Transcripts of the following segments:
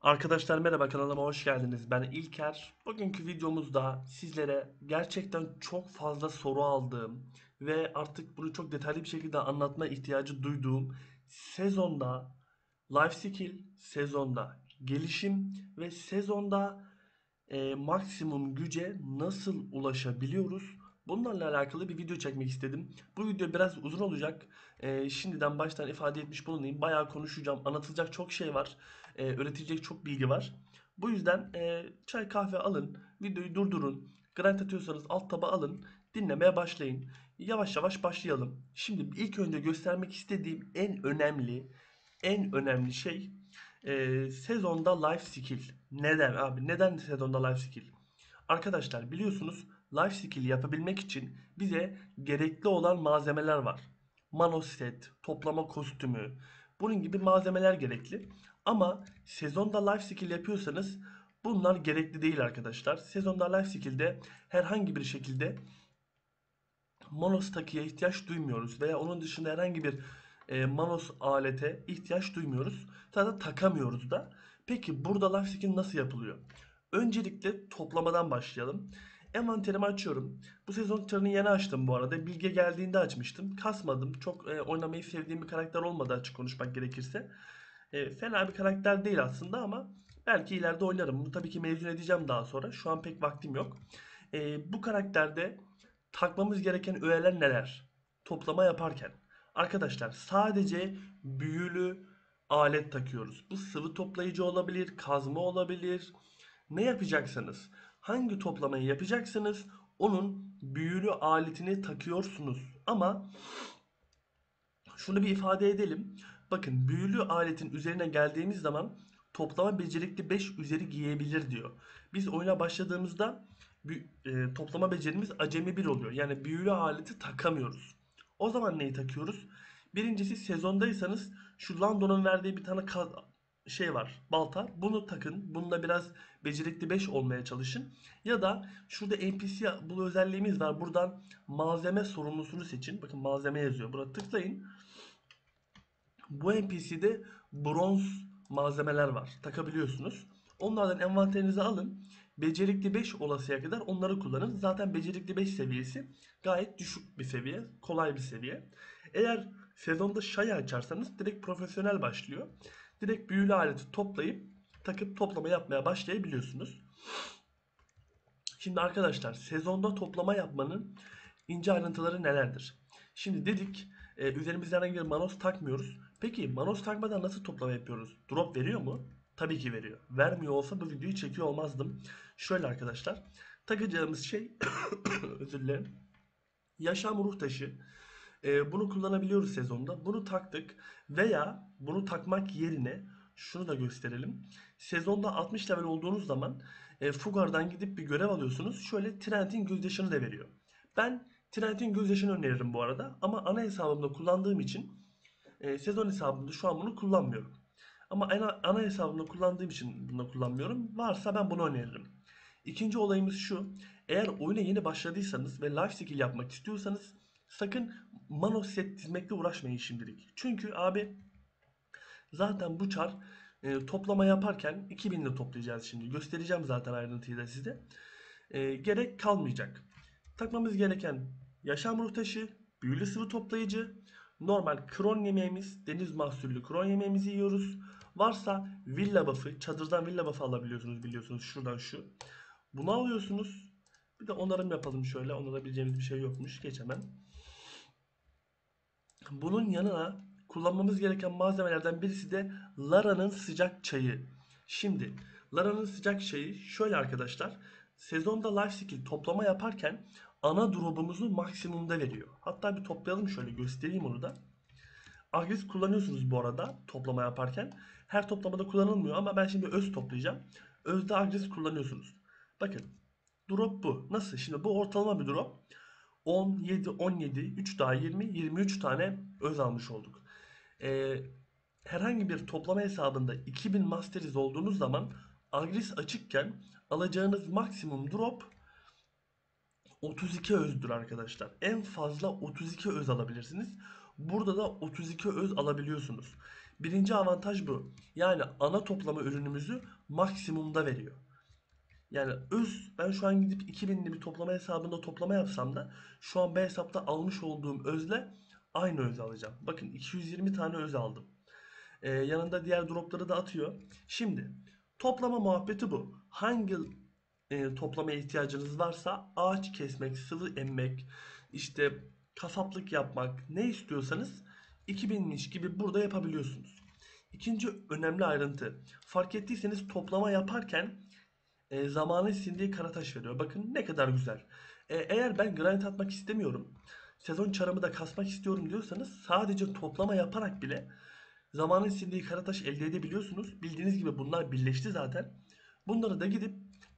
Arkadaşlar merhaba, kanalıma hoş geldiniz. Ben İlker. Bugünkü videomuzda sizlere gerçekten çok fazla soru aldığım ve artık bunu çok detaylı bir şekilde anlatma ihtiyacı duyduğum sezonda life skill, sezonda gelişim ve sezonda maksimum güce nasıl ulaşabiliyoruz? Bunlarla alakalı bir video çekmek istedim. Bu video biraz uzun olacak. Şimdiden baştan ifade etmiş bulunayım. Bayağı konuşacağım. Anlatılacak çok şey var. Öğretilecek çok bilgi var. Bu yüzden çay kahve alın. Videoyu durdurun. Grind atıyorsanız alt taba alın. Dinlemeye başlayın. Yavaş yavaş başlayalım. Şimdi ilk önce göstermek istediğim en önemli şey sezonda life skill. Neden abi? Neden sezonda life skill? Arkadaşlar biliyorsunuz life skill yapabilmek için bize gerekli olan malzemeler var. Manoset, toplama kostümü, bunun gibi malzemeler gerekli. Ama sezonda life skill yapıyorsanız bunlar gerekli değil arkadaşlar. Sezonda life skill'de herhangi bir şekilde Manos takıya ihtiyaç duymuyoruz veya onun dışında herhangi bir Manos alete ihtiyaç duymuyoruz. Zaten takamıyoruz da. Peki burada life skill nasıl yapılıyor? Öncelikle toplamadan başlayalım. Envanterimi açıyorum. Bu sezon çarını yeni açtım bu arada. Bilge geldiğinde açmıştım. Kasmadım. Çok oynamayı sevdiğim bir karakter olmadı, açık konuşmak gerekirse. Fena bir karakter değil aslında ama belki ileride oynarım. Bunu tabii ki mezun edeceğim daha sonra. Şu an pek vaktim yok. Bu karakterde takmamız gereken öğeler neler? Toplama yaparken. Arkadaşlar sadece büyülü alet takıyoruz. Bu sıvı toplayıcı olabilir, kazma olabilir. Ne yapacaksınız? Hangi toplamayı yapacaksınız? Onun büyülü aletini takıyorsunuz. Ama şunu bir ifade edelim. Bakın büyülü aletin üzerine geldiğimiz zaman toplama becerikli 5 üzeri giyebilir diyor. Biz oyuna başladığımızda toplama becerimiz acemi bir oluyor. Yani büyülü aleti takamıyoruz. O zaman neyi takıyoruz? Birincisi sezondaysanız şu Lando'nun verdiği bir tane şey var. Balta. Bunu takın. Bununla biraz becerikli 5 olmaya çalışın. Ya da şurada NPC bu özelliğimiz var. Buradan malzeme sorumlusunu seçin. Bakın malzeme yazıyor. Buna tıklayın. Bu NPC'de bronz malzemeler var. Takabiliyorsunuz. Onlardan envanterinize alın. Becerikli 5 olasıya kadar onları kullanın. Zaten becerikli 5 seviyesi gayet düşük bir seviye. Kolay bir seviye. Eğer sezonda Shaya açarsanız direkt profesyonel başlıyor. Direkt büyülü aleti toplayıp takıp toplama yapmaya başlayabiliyorsunuz. Şimdi arkadaşlar sezonda toplama yapmanın ince ayrıntıları nelerdir? Şimdi dedik üzerimizde herhangi bir manos takmıyoruz. Peki manos takmadan nasıl toplama yapıyoruz? Drop veriyor mu? Tabii ki veriyor. Vermiyor olsa bu videoyu çekiyor olmazdım. Şöyle arkadaşlar. Takacağımız şey özür dilerim. Yaşam ruh taşı. Bunu kullanabiliyoruz sezonda. Bunu taktık veya bunu takmak yerine şunu da gösterelim. Sezonda 60 level olduğunuz zaman Fugar'dan gidip bir görev alıyorsunuz. Şöyle Trent'in gözyaşını da veriyor. Ben Trent'in gözyaşını öneririm bu arada. Ama ana hesabımda kullandığım için sezon hesabımda şu an bunu kullanmıyorum. Ama ana hesabımda kullandığım için bunu kullanmıyorum. Varsa ben bunu öneririm. İkinci olayımız şu. Eğer oyuna yeni başladıysanız ve life skill yapmak istiyorsanız sakın Mano set dizmekle uğraşmayın şimdilik. Çünkü abi zaten bu çar toplama yaparken 2000 ile toplayacağız şimdi. Göstereceğim zaten ayrıntıyı da size. Gerek kalmayacak. Takmamız gereken yaşam ruh taşı, büyülü sıvı toplayıcı, normal kron yemeğimiz, deniz mahsullü kron yemeğimizi yiyoruz. Varsa villa buff'ı, çadırdan villa buff'ı alabiliyorsunuz biliyorsunuz şuradan şu. Bunu alıyorsunuz. Bir de onarım yapalım şöyle. Onarabileceğimiz bir şey yokmuş. Geç hemen. Bunun yanına kullanmamız gereken malzemelerden birisi de Lara'nın sıcak çayı. Şimdi Lara'nın sıcak çayı şöyle arkadaşlar. Sezonda life skill toplama yaparken ana drop'umuzu maksimumda veriyor. Hatta bir toplayalım şöyle göstereyim onu da. Agres kullanıyorsunuz bu arada toplama yaparken. Her toplamada kullanılmıyor ama ben şimdi öz toplayacağım. Özde agres kullanıyorsunuz. Bakın drop bu. Nasıl? Şimdi bu ortalama bir drop. 17, 17, 3 daha 20, 23 tane öz almış olduk. Ee, Herhangi bir toplama hesabında 2000 masteriz olduğunuz zaman Agris açıkken alacağınız maksimum drop 32 özdür arkadaşlar. En fazla 32 öz alabilirsiniz. Burada da 32 öz alabiliyorsunuz. Birinci avantaj bu. Yani ana toplama ürünümüzü maksimumda veriyor. Yani ben şu an gidip 2000'li bir toplama hesabında toplama yapsam da şu an bu hesapta almış olduğum özle aynı öz alacağım. Bakın 220 tane öz aldım. Yanında diğer dropları da atıyor. Şimdi toplama muhabbeti bu. Hangi toplamaya ihtiyacınız varsa ağaç kesmek, sıvı emmek, işte kasaplık yapmak ne istiyorsanız 2000'miş gibi burada yapabiliyorsunuz. İkinci önemli ayrıntı. Fark ettiyseniz toplama yaparken zamanın sindiği kara taş veriyor. Bakın ne kadar güzel. Eğer ben grind atmak istemiyorum, sezon çarımı da kasmak istiyorum diyorsanız sadece toplama yaparak bile zamanın sindiği kara taş elde edebiliyorsunuz. Bildiğiniz gibi bunlar birleşti zaten. Bunları da gidip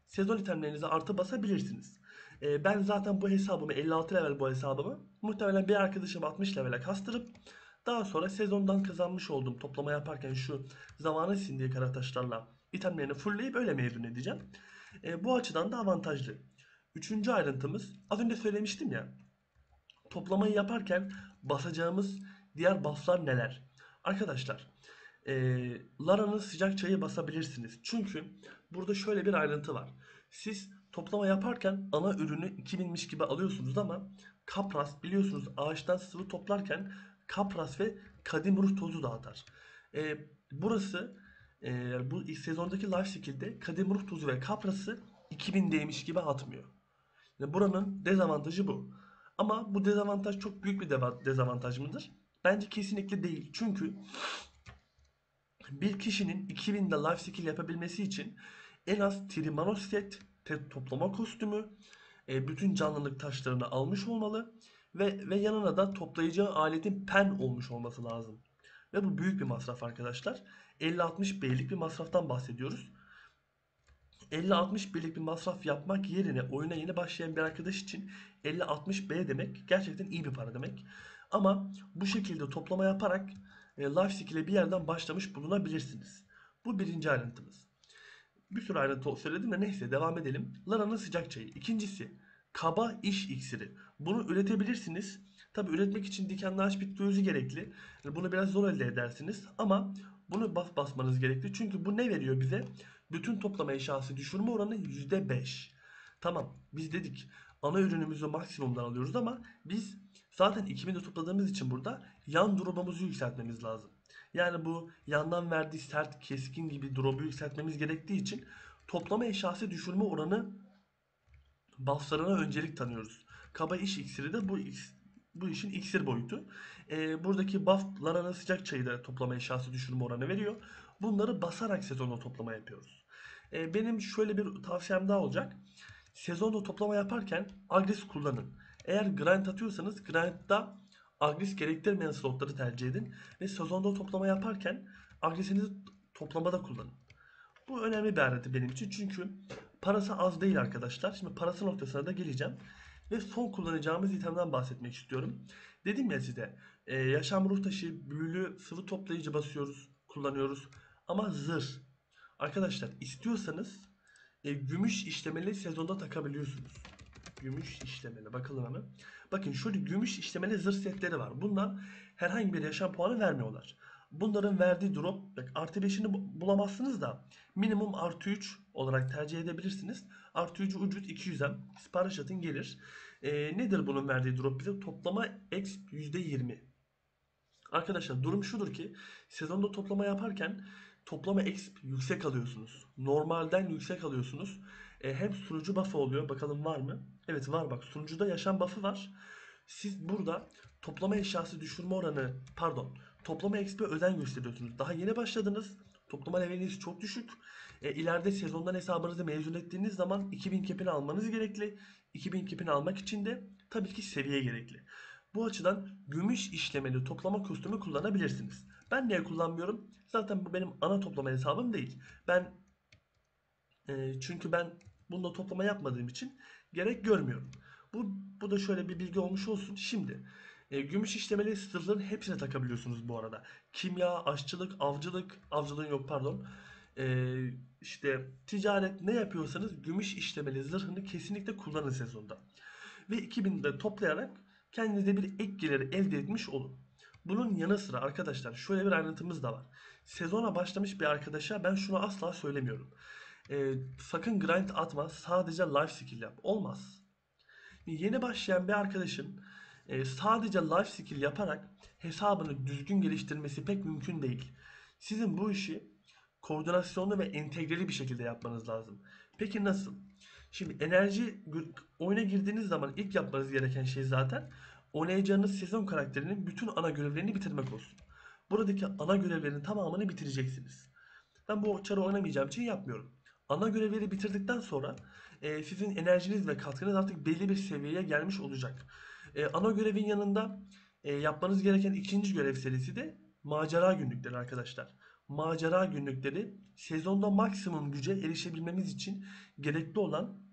sezon itemlerinize artı basabilirsiniz. Ben zaten bu hesabımı 56 level bu hesabımı muhtemelen bir arkadaşım 60 levele kastırıp daha sonra sezondan kazanmış olduğum toplama yaparken şu zamanın sindiği kara taşlarla itemlerini fullleyip öyle mezun edeceğim. Bu açıdan da avantajlı. Üçüncü ayrıntımız az önce söylemiştim ya. Toplamayı yaparken basacağımız diğer bufflar neler? Arkadaşlar Lara'nın sıcak çayı basabilirsiniz. Çünkü burada şöyle bir ayrıntı var. Siz toplama yaparken ana ürünü 2000'miş gibi alıyorsunuz ama kapras biliyorsunuz ağaçtan sıvı toplarken kapras ve kadim ruh tozu dağıtar. Burası bu ilk sezondaki life skill'de kadim ruh tozu ve kaprası 2000'deymiş gibi atmıyor. Yani buranın dezavantajı bu. Ama bu dezavantaj çok büyük bir dezavantaj mıdır? Bence kesinlikle değil. Çünkü bir kişinin 2000'de life skill yapabilmesi için en az Trimanos set, toplama kostümü, bütün canlılık taşlarını almış olmalı ve yanına da toplayacağı aletin pen olmuş olması lazım. Ve bu büyük bir masraf arkadaşlar. 50-60 B'lik bir masraftan bahsediyoruz. 50-60 birlik bir masraf yapmak yerine oyuna yeni başlayan bir arkadaş için 50-60 B demek gerçekten iyi bir para demek. Ama bu şekilde toplama yaparak life skill'e bir yerden başlamış bulunabilirsiniz. Bu birinci ayrıntımız. Bir sürü ayrıntı söyledim de neyse devam edelim. Lara'nın sıcak çayı. İkincisi kaba iş iksiri. Bunu üretebilirsiniz. Tabi üretmek için dikenli ağaç bitki özü gerekli. Yani bunu biraz zor elde edersiniz. Ama bunu basmanız gerekli. Çünkü bu ne veriyor bize? Bütün toplama eşyası düşürme oranı %5. Tamam biz dedik ana ürünümüzü maksimumdan alıyoruz ama biz zaten 2000'de topladığımız için burada yan drop'umuzu yükseltmemiz lazım. Yani bu yandan verdiği sert, keskin gibi drop'u yükseltmemiz gerektiği için toplama eşyası düşürme oranı bufflarına öncelik tanıyoruz. Kaba iş iksiri de bu işin iksir boyutu. Buradaki bufflarına sıcak çayı da toplama eşyası düşürme oranı veriyor. Bunları basarak sezonda toplama yapıyoruz. Benim şöyle bir tavsiyem daha olacak. Sezonda toplama yaparken agres kullanın. Eğer grind atıyorsanız grind'da agres gerektirmeyen slotları tercih edin. Ve sezonda toplama yaparken agresinizi toplamada kullanın. Bu önemli bir ayrıntı benim için. Çünkü parası az değil arkadaşlar. Şimdi parası noktasına da geleceğim. Ve son kullanacağımız itemden bahsetmek istiyorum. Dedim ya size yaşam ruh taşı, büyülü sıvı toplayıcı basıyoruz, kullanıyoruz. Ama zırh. Arkadaşlar istiyorsanız gümüş işlemeli sezonda takabiliyorsunuz. Gümüş işlemeli. Bakalım hemen. Bakın şöyle gümüş işlemeli zırh setleri var. Bunlar herhangi bir yaşam puanı vermiyorlar. Bunların verdiği drop bak, artı 5'ini bulamazsınız da minimum artı 3 olarak tercih edebilirsiniz. Artı 3'ü ucuz 200'e sipariş atın gelir. Nedir bunun verdiği drop bize? Toplama exp %20. Arkadaşlar durum şudur ki sezonda toplama yaparken toplama exp yüksek alıyorsunuz. Normalden yüksek alıyorsunuz. Hem sunucu buff'ı oluyor. Bakalım var mı? Evet var bak sunucuda yaşam buff'ı var. Siz burada toplama eşyası düşürme oranı pardon toplama exp'e özen gösteriyorsunuz. Daha yeni başladınız. Toplama leveliniz çok düşük. İleride sezondan hesabınızı mezun ettiğiniz zaman 2000 kepini almanız gerekli. 2000 kepini almak için de tabii ki seviye gerekli. Bu açıdan gümüş işlemeli toplama kostümü kullanabilirsiniz. Ben niye kullanmıyorum? Zaten bu benim ana toplama hesabım değil. Çünkü ben bunda toplama yapmadığım için gerek görmüyorum. Bu da şöyle bir bilgi olmuş olsun. Şimdi gümüş işlemeli sırların hepsine takabiliyorsunuz bu arada. Kimya, aşçılık, avcılığın yok pardon. İşte ticaret ne yapıyorsanız gümüş işlemeli zırhını kesinlikle kullanın sezonda. Ve 2000'de toplayarak kendinize bir ek gelir elde etmiş olun. Bunun yanı sıra arkadaşlar şöyle bir ayrıntımız da var. Sezona başlamış bir arkadaşa ben şunu asla söylemiyorum. Sakın grind atma, sadece life skill yap. Olmaz. Yeni başlayan bir arkadaşın sadece life skill yaparak hesabını düzgün geliştirmesi pek mümkün değil. Sizin bu işi koordinasyonlu ve entegreli bir şekilde yapmanız lazım. Peki nasıl? Şimdi oyuna girdiğiniz zaman ilk yapmanız gereken şey zaten oynayacağınız sezon karakterinin bütün ana görevlerini bitirmek olsun. Buradaki ana görevlerin tamamını bitireceksiniz. Ben bu çarı oynamayacağım için yapmıyorum. Ana görevleri bitirdikten sonra sizin enerjiniz ve katkınız artık belli bir seviyeye gelmiş olacak. Ana görevin yanında yapmanız gereken ikinci görev serisi de macera günlükleri arkadaşlar. Macera günlükleri sezonda maksimum güce erişebilmemiz için gerekli olan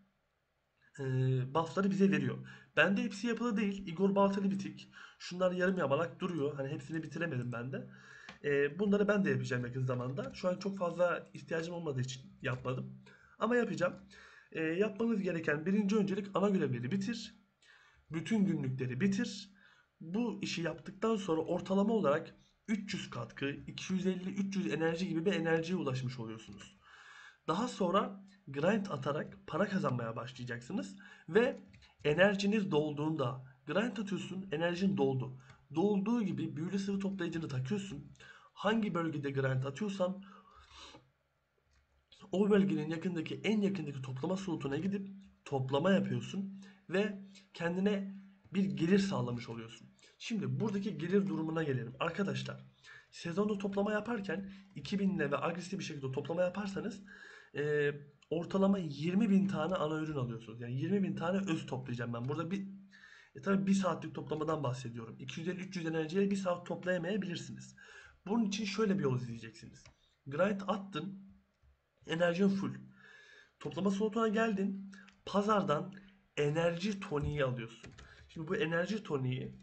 buff'ları bize veriyor. Bende hepsi yapılı değil. Igor Baltalı bitik. Şunlar yarım yamalak duruyor. Hani hepsini bitiremedim ben de. Bunları ben de yapacağım yakın zamanda. Şu an çok fazla ihtiyacım olmadığı için yapmadım. Ama yapacağım. Yapmanız gereken birinci öncelik ana görevleri bitir. Bütün günlükleri bitir. Bu işi yaptıktan sonra ortalama olarak 300 katkı, 250-300 enerji gibi bir enerjiye ulaşmış oluyorsunuz. Daha sonra grind atarak para kazanmaya başlayacaksınız ve enerjiniz dolduğunda grind atıyorsun, enerjin doldu. Dolduğu gibi büyülü sıvı toplayıcını takıyorsun. Hangi bölgede grind atıyorsan o bölgenin en yakındaki toplama slotuna gidip toplama yapıyorsun ve kendine bir gelir sağlamış oluyorsun. Şimdi buradaki gelir durumuna gelelim. Arkadaşlar, sezonda toplama yaparken 2000'le ve agresif bir şekilde toplama yaparsanız e, ortalama 20.000 tane ana ürün alıyorsunuz. Yani 20.000 tane öz toplayacağım ben. Burada tabii bir saatlik toplamadan bahsediyorum. 250-300 enerjiye bir saat toplayamayabilirsiniz. Bunun için şöyle bir yol izleyeceksiniz. Grind attın, enerjin full. Toplama slotuna geldin. Pazardan enerji toniği alıyorsun. Şimdi bu enerji toniği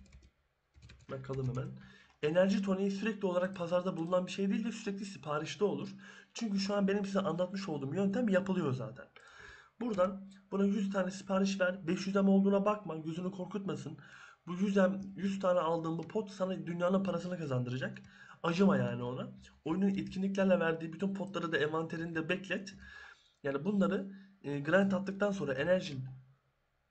bakalım hemen. Enerji toniği sürekli olarak pazarda bulunan bir şey değil de sürekli siparişte olur. Çünkü şu an benim size anlatmış olduğum yöntem yapılıyor zaten. Buradan buna 100 tane sipariş ver. 500'em olduğuna bakma. Gözünü korkutmasın. Bu 100 tane aldığın bu pot sana dünyanın parasını kazandıracak. Acıma yani ona. Oyunun etkinliklerle verdiği bütün potları da envanterinde beklet. Yani bunları grind attıktan sonra enerjin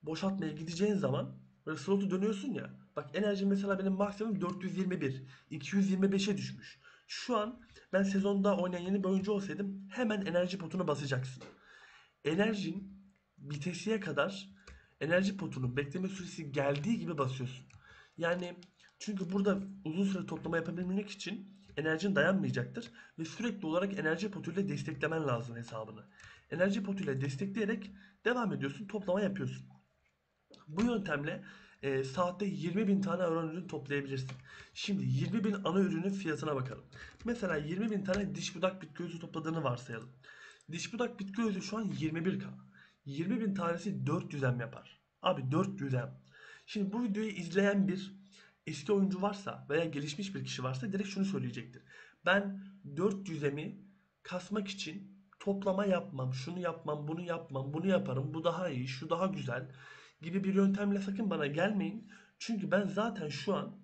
boşaltmaya gideceğin zaman böyle slotu dönüyorsun ya. Bak enerjim mesela benim maksimum 421. 225'e düşmüş. Şu an ben sezonda oynayan yeni bir oyuncu olsaydım hemen enerji potunu basacaksın. Enerjin bitesiye kadar enerji potunun bekleme süresi geldiği gibi basıyorsun. Yani çünkü burada uzun süre toplama yapabilmek için enerjin dayanmayacaktır ve sürekli olarak enerji potuyla desteklemen lazım hesabını. Enerji potuyla destekleyerek devam ediyorsun, toplama yapıyorsun. Bu yöntemle saatte 20.000 tane ana ürün toplayabilirsin. Şimdi 20.000 ana ürünün fiyatına bakalım. Mesela 20.000 tane diş budak bitki özü topladığını varsayalım. Diş budak bitki özü şu an 21k. 20.000 tanesi 400M yapar. Abi 400M. Şimdi bu videoyu izleyen bir eski oyuncu varsa veya gelişmiş bir kişi varsa direkt şunu söyleyecektir. Ben 400M'i kasmak için toplama yapmam, şunu yapmam, bunu yapmam, bunu yaparım, bu daha iyi, şu daha güzel gibi bir yöntemle sakın bana gelmeyin. Çünkü ben zaten şu an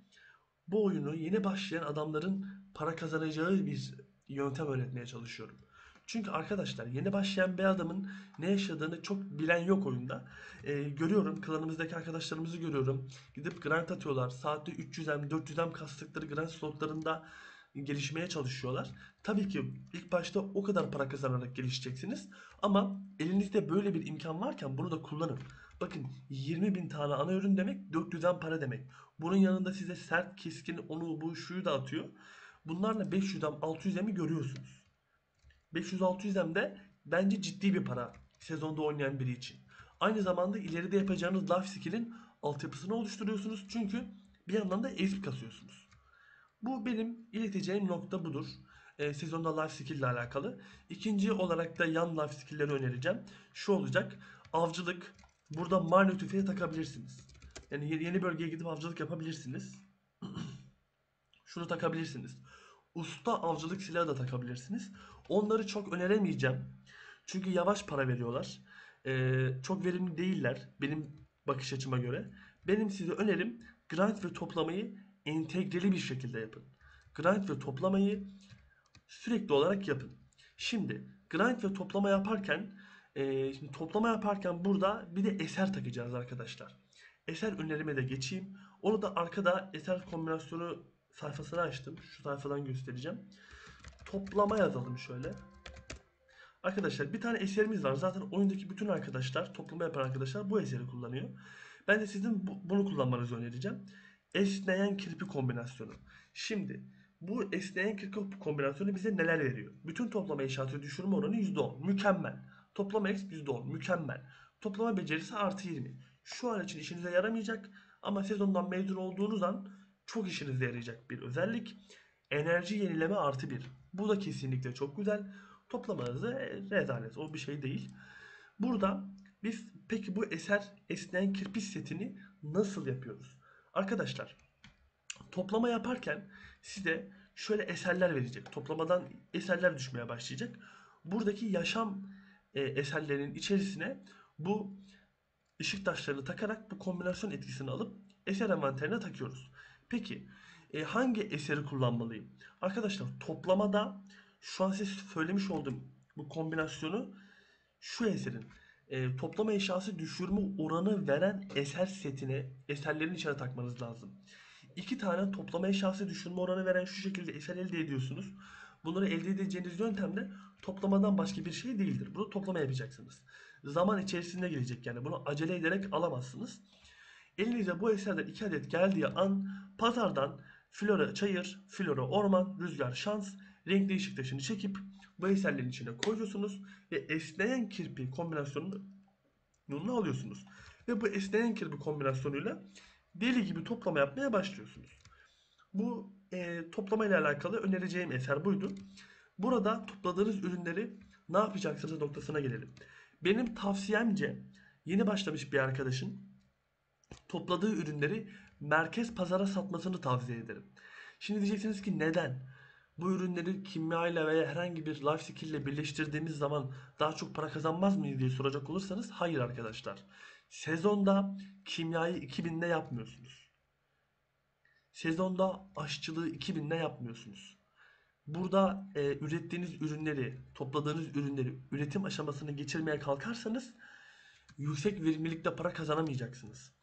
bu oyunu yeni başlayan adamların para kazanacağı bir yöntem öğretmeye çalışıyorum. Çünkü arkadaşlar yeni başlayan bir adamın ne yaşadığını çok bilen yok oyunda. Görüyorum, klanımızdaki arkadaşlarımızı görüyorum. Gidip grant atıyorlar. Saatte 300M 400M kastıkları grant slotlarında gelişmeye çalışıyorlar. Tabii ki ilk başta o kadar para kazanarak gelişeceksiniz. Ama elinizde böyle bir imkan varken bunu da kullanın. Bakın 20.000 tane ana ürün demek 400'den para demek. Bunun yanında size sert, keskin, onu bu şuyu da atıyor. Bunlarla 500'den 600'emi görüyorsunuz. 500-600'den de bence ciddi bir para sezonda oynayan biri için. Aynı zamanda ileride yapacağınız life skill'in altyapısını oluşturuyorsunuz. Çünkü bir yandan da ESP kasıyorsunuz. Bu benim ileteceğim nokta budur. Sezonda life skill ile alakalı. İkinci olarak da yan life skill'leri önereceğim. Şu olacak. Avcılık. Burada Marne tüfeği takabilirsiniz. Yani yeni bölgeye gidip avcılık yapabilirsiniz. Şunu takabilirsiniz. Usta avcılık silahı da takabilirsiniz. Onları çok öneremeyeceğim. Çünkü yavaş para veriyorlar. Çok verimli değiller benim bakış açıma göre. Benim size önerim grind ve toplamayı entegreli bir şekilde yapın. Grind ve toplamayı sürekli olarak yapın. Şimdi grind ve toplama yaparken şimdi toplama yaparken burada bir de eser takacağız arkadaşlar. Eser önlerime de geçeyim. Onu da arkada eser kombinasyonu sayfasını açtım. Şu sayfadan göstereceğim. Toplama yazalım şöyle. Arkadaşlar bir tane eserimiz var. Zaten oyundaki bütün arkadaşlar, toplama yapan arkadaşlar bu eseri kullanıyor. Ben de sizin bunu kullanmanızı önereceğim. Esneyen kirpi kombinasyonu. Şimdi bu esneyen kirpi kombinasyonu bize neler veriyor? Bütün toplama eşyatı düşürme oranı %10. Mükemmel. Toplama x %10. Mükemmel. Toplama becerisi +20. Şu an için işinize yaramayacak ama sezondan mezun olduğunuz an çok işinize yarayacak bir özellik. Enerji yenileme +1. Bu da kesinlikle çok güzel. Toplama hızı rezalet. O bir şey değil. Burada biz peki bu eser esneyen kirpik setini nasıl yapıyoruz? Arkadaşlar toplama yaparken size şöyle eserler verecek. Toplamadan eserler düşmeye başlayacak. Buradaki yaşam eserlerinin içerisine bu ışık taşlarını takarak bu kombinasyon etkisini alıp eser envanterine takıyoruz. Peki hangi eseri kullanmalıyım? Arkadaşlar toplamada şu an size söylemiş olduğum bu kombinasyonu şu eserin toplama eşyası düşürme oranı veren eser setine eserlerin içine takmanız lazım. İki tane toplama eşyası düşürme oranı veren şu şekilde eser elde ediyorsunuz. Bunları elde edeceğiniz yöntem de toplamadan başka bir şey değildir. Bunu toplama yapacaksınız. Zaman içerisinde gelecek, yani bunu acele ederek alamazsınız. Elinize bu eserler 2 adet geldiği an pazardan Flora çayır, Flora orman, rüzgar şans, renkli ışık taşını çekip bu eserlerin içine koyuyorsunuz ve esneyen kirpi kombinasyonunu alıyorsunuz. Ve bu esneyen kirpi kombinasyonuyla deli gibi toplama yapmaya başlıyorsunuz. Bu toplama ile alakalı önereceğim eser buydu. Burada topladığınız ürünleri ne yapacaksınız noktasına gelelim. Benim tavsiyemce yeni başlamış bir arkadaşın topladığı ürünleri merkez pazara satmasını tavsiye ederim. Şimdi diyeceksiniz ki neden? Bu ürünleri kimya ile veya herhangi bir life skill ile birleştirdiğimiz zaman daha çok para kazanmaz mıyız diye soracak olursanız hayır arkadaşlar. Sezonda kimyayı 2000'de yapmıyorsunuz. Sezonda aşçılığı 2000'de yapmıyorsunuz. Burada ürettiğiniz ürünleri, topladığınız ürünleri üretim aşamasını geçirmeye kalkarsanız yüksek verimlilikte para kazanamayacaksınız.